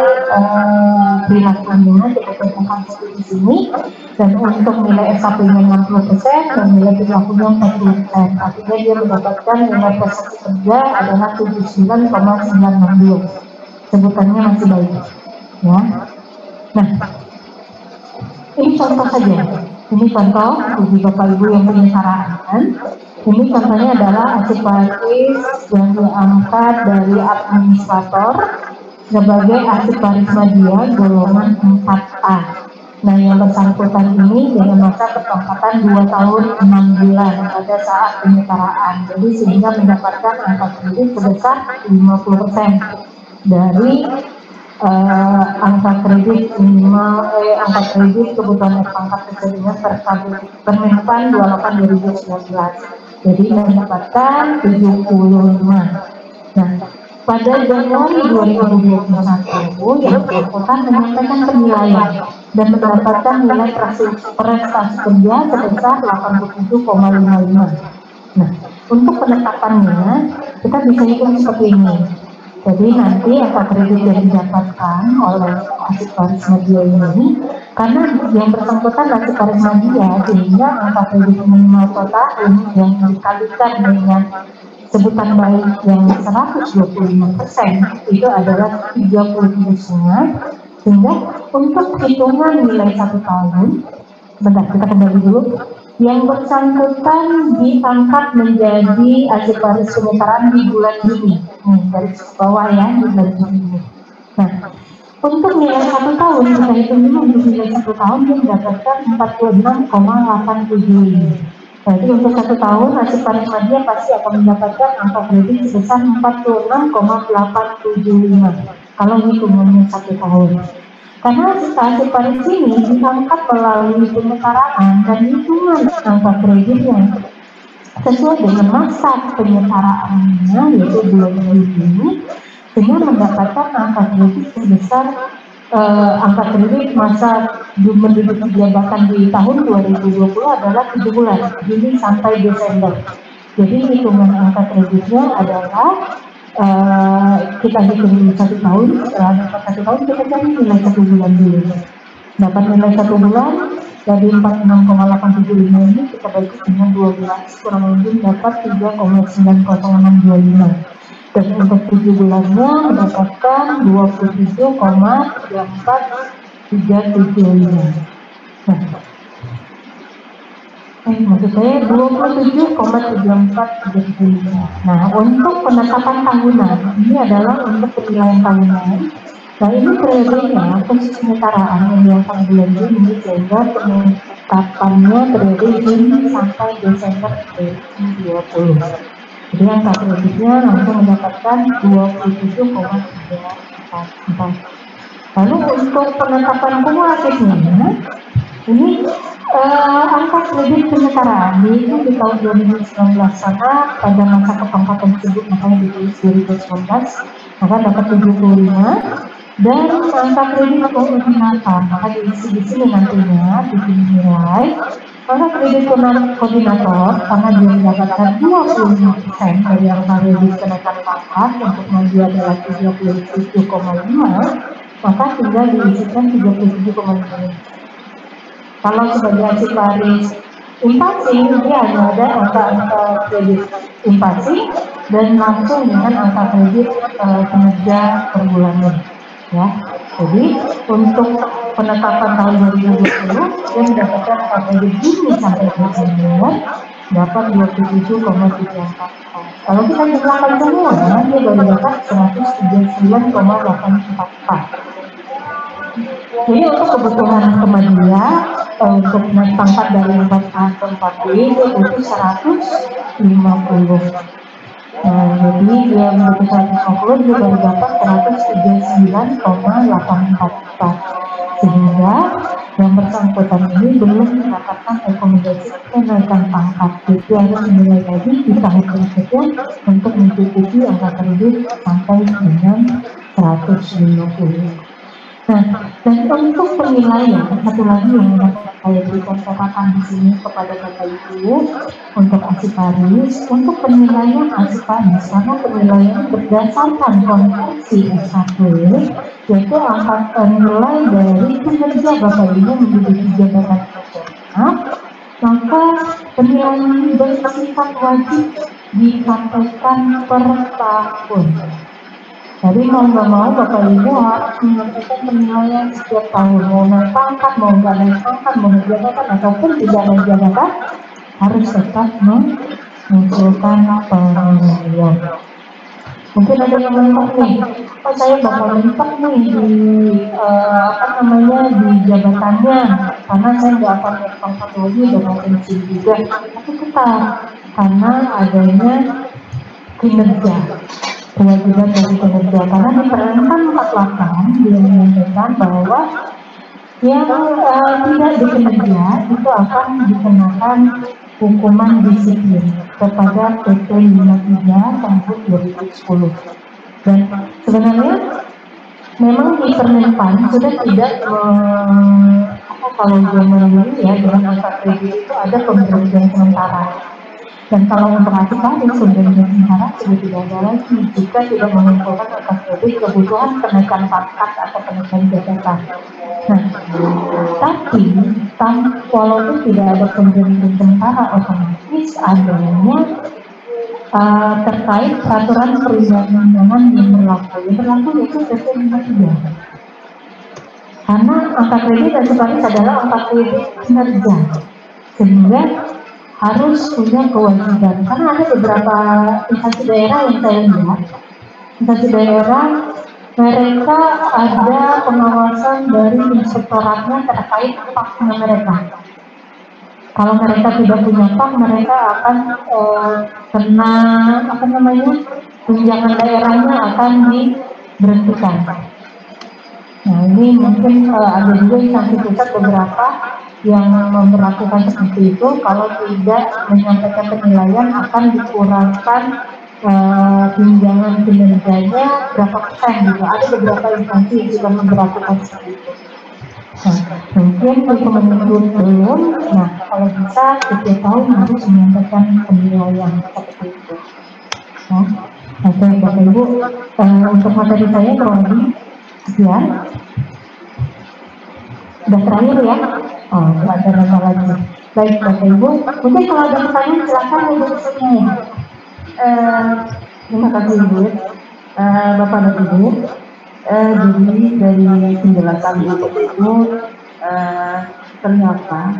perilakunya kita tentukan di sini, dan untuk nilai SKP-nya 60% dan nilai perilakunya 40%. Artinya dia mendapatkan nilai prestasi kerja adalah 79,962. Sebutannya masih baik, ya. Nah, ini contoh saja. Ini contoh bagi Bapak Ibu yang punya saran. Ini contohnya adalah arsiparis yang diangkat dari administrator sebagai arsiparis media golongan 4A. Nah, yang bersangkutan ini dengan masa ketempatan 2 tahun 6 bulan pada saat penyetaraan. Jadi sehingga mendapatkan angka kredit sebesar 50%. Dari angka kredit minimal angka kredit kebutuhan pangkat keseluruhan Permenpan 28/2019. Jadi mendapatkan 75. Nah, pada Januari 2021 yang bersangkutan menyampaikan penilaian dan mendapatkan nilai prestasi kerja sebesar 87,55. Nah, untuk penetapannya kita bisa hitung seperti ini. Jadi nanti angka kredit yang didapatkan oleh arsiparis media ini, karena yang bersangkutan arsiparis media, sehingga angka kredit minimal total yang dikalikan dengan sebutan baik yang 125% itu adalah 30,5. Sehingga untuk hitungan nilai 1 tahun, bentar kita kembali dulu. Yang bersangkutan diangkat menjadi arsiparis penyetaraan di bulan Juni. Dari bawah ya, di bulan Juni. Nah, untuk nilai 1 tahun, kita hitung dulu untuk nilai 1 tahun dia mendapatkan 46,875. Jadi untuk 1 tahun, arsiparis media pasti akan mendapatkan angka kredit sebesar 46,875. Kalau hitungannya 1 tahun. Karena arsiparis ini diangkat melalui penyetaraan dan hitungan angka kreditnya sesuai dengan masa penyetaraannya, yaitu bulan Juni, sehingga mendapatkan angka kredit sebesar angka kredit masa menduduki jabatan di tahun 2020 adalah 7 bulan, Juni sampai Desember. Jadi hitungan angka kreditnya adalah kita hitung dulu 1 tahun, setelah dapat 1 tahun kita cari nilai 1 bulan dulu. Dapat nilai 1 bulan dari 46,875 ini kita bagi dengan 12, kurang lebih dapat 3,90625. Dan untuk 7 bulannya mendapatkan 27,4375. Nah, maksud saya 27,3435. Nah, untuk penetapan tahunan ini adalah untuk penilaian tahunan. Nah, ini periodenya khusus penyetaraan yang bulan Juni, sehingga penetapannya periode Juni sampai Desember 2020. Jadi angka kreditnya langsung mendapatkan 27,344. Lalu untuk penetapan kumulatifnya, ini angka kredit penyetaraan itu di tahun 2019 karena pada masa kepangkatan tersebut makanya ditulis 2019 maka dapat 75. Dan angka kredit koordinator, maka diisi di sini nantinya dinilai angka kredit koordinator karena dia mendapatkan 25% dari angka kredit kenaikan pangkat untuk maju adalah 37,5, maka tinggal diisikan 37,5. Kalau sebagai asiparis inflasi, dia hanya ada angka kredit inflasi dan langsung dengan angka kredit kinerja per bulannya. Ya, jadi untuk penetapan tahun 2020 dia mendapatkan angka kredit Juni sampai Desember dapat 27,34. Kalau kita jumlahkan semua, dia baru dapat 139,84. Jadi untuk kebutuhan kemajuan untuk naik pangkat dari 4A ke 4B itu butuh 150. Jadi dia membutuhkan 150, dia baru dapat 139,84. Sehingga yang bersangkutan ini belum mendapatkan rekomendasi kenaikan pangkat. Jadi harus dimulai lagi di tahun berikutnya untuk mencukupi angka kredit sampai dengan 150. Nah, dan untuk penilaian, satu lagi yang saya berikan catatan di sini kepada Bapak Ibu untuk asiparis, untuk penilaian asiparis, karena penilaian berdasarkan konversi S1, yaitu angka nilai dari kinerja Bapak Ibu menduduki jabatan kerja, maka penilaian ini bersifat wajib disampaikan per tahun. Jadi mau nggak mau Bapak Ibu harus menyampaikan penilaian setiap tahun, mau naik pangkat, mau nggak naik pangkat, mau naik jabatan ataupun tidak naik jabatan, harus tetap mengusulkan penilaian. Mungkin ada yang mentok nih, oh saya bakal mentok nih di di jabatannya, karena saya nggak akan naik pangkat lagi dengan pensiun juga, tapi tetap karena adanya kinerja. Kewajiban dari kinerja, karena di Permen 48 dia menyampaikan bahwa yang tidak dikinerja itu akan dikenakan hukuman disiplin kepada PP 53 tahun 2010. Dan sebenarnya memang di Permen sudah tidak kalau zaman dulu ya dengan angka kredit itu ada pemberhentian sementara. Dan kalau untuk asiparis pemberhentian sementara sudah tidak ada lagi jika tidak mengumpulkan angka kredit kebutuhan kenaikan pangkat atau kenaikan jabatan. Nah, tapi walaupun tidak ada pemberhentian sementara, otomatis adanya terkait peraturan perundang-undangan yang berlaku yaitu PP 53. Karena angka kredit asiparis adalah angka kredit kinerja, sehingga harus punya kewajiban. Karena ada beberapa instansi daerah yang saya lihat, instansi daerah mereka ada pengawasan dari inspektoratnya terkait paknya mereka. Kalau mereka tidak punya pak, mereka akan kena tunjangan daerahnya akan diberhentikan. Nah ini mungkin ada juga instansi pusat beberapa yang memperlakukan seperti itu. Kalau tidak menyampaikan penilaian akan dikurangkan tunjangan kinerjanya berapa persen gitu. Ada beberapa instansi yang sudah memperlakukan seperti itu. Nah, mungkin untuk belum. Nah, kalau bisa setiap tahun harus menyampaikan penilaian seperti itu. Nah, oke Bapak Ibu, untuk materi saya kurang lebih sekian. Sudah terakhir ya. Oh, tidak ada nama lagi. Baik Bapak Ibu, mungkin kalau ada pertanyaan silakan Ibu bertanya. Terima kasih Ibu, Bapak dan Ibu. Jadi dari penjelasan Ibu itu ternyata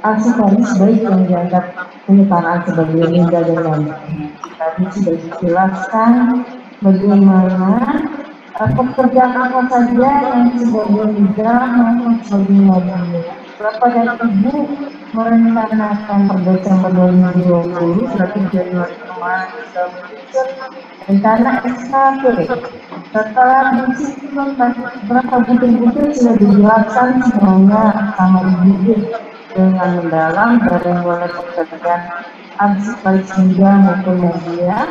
asiparis baik yang dianggap penyetaraan sebagai limba dan lain-lain. Tadi sudah dijelaskan bagaimana pekerjaan apa saja yang sebagai limba maupun sebagai lain. Bapak dan Ibu merencanakan per Desember 2020 berarti Januari kemarin sudah menyusun rencana SKP. Setelah disiplin berapa butir-butir sudah dijelaskan semuanya sama Ibu dengan mendalam dari mulai pekerjaan asiparis hingga maupun media.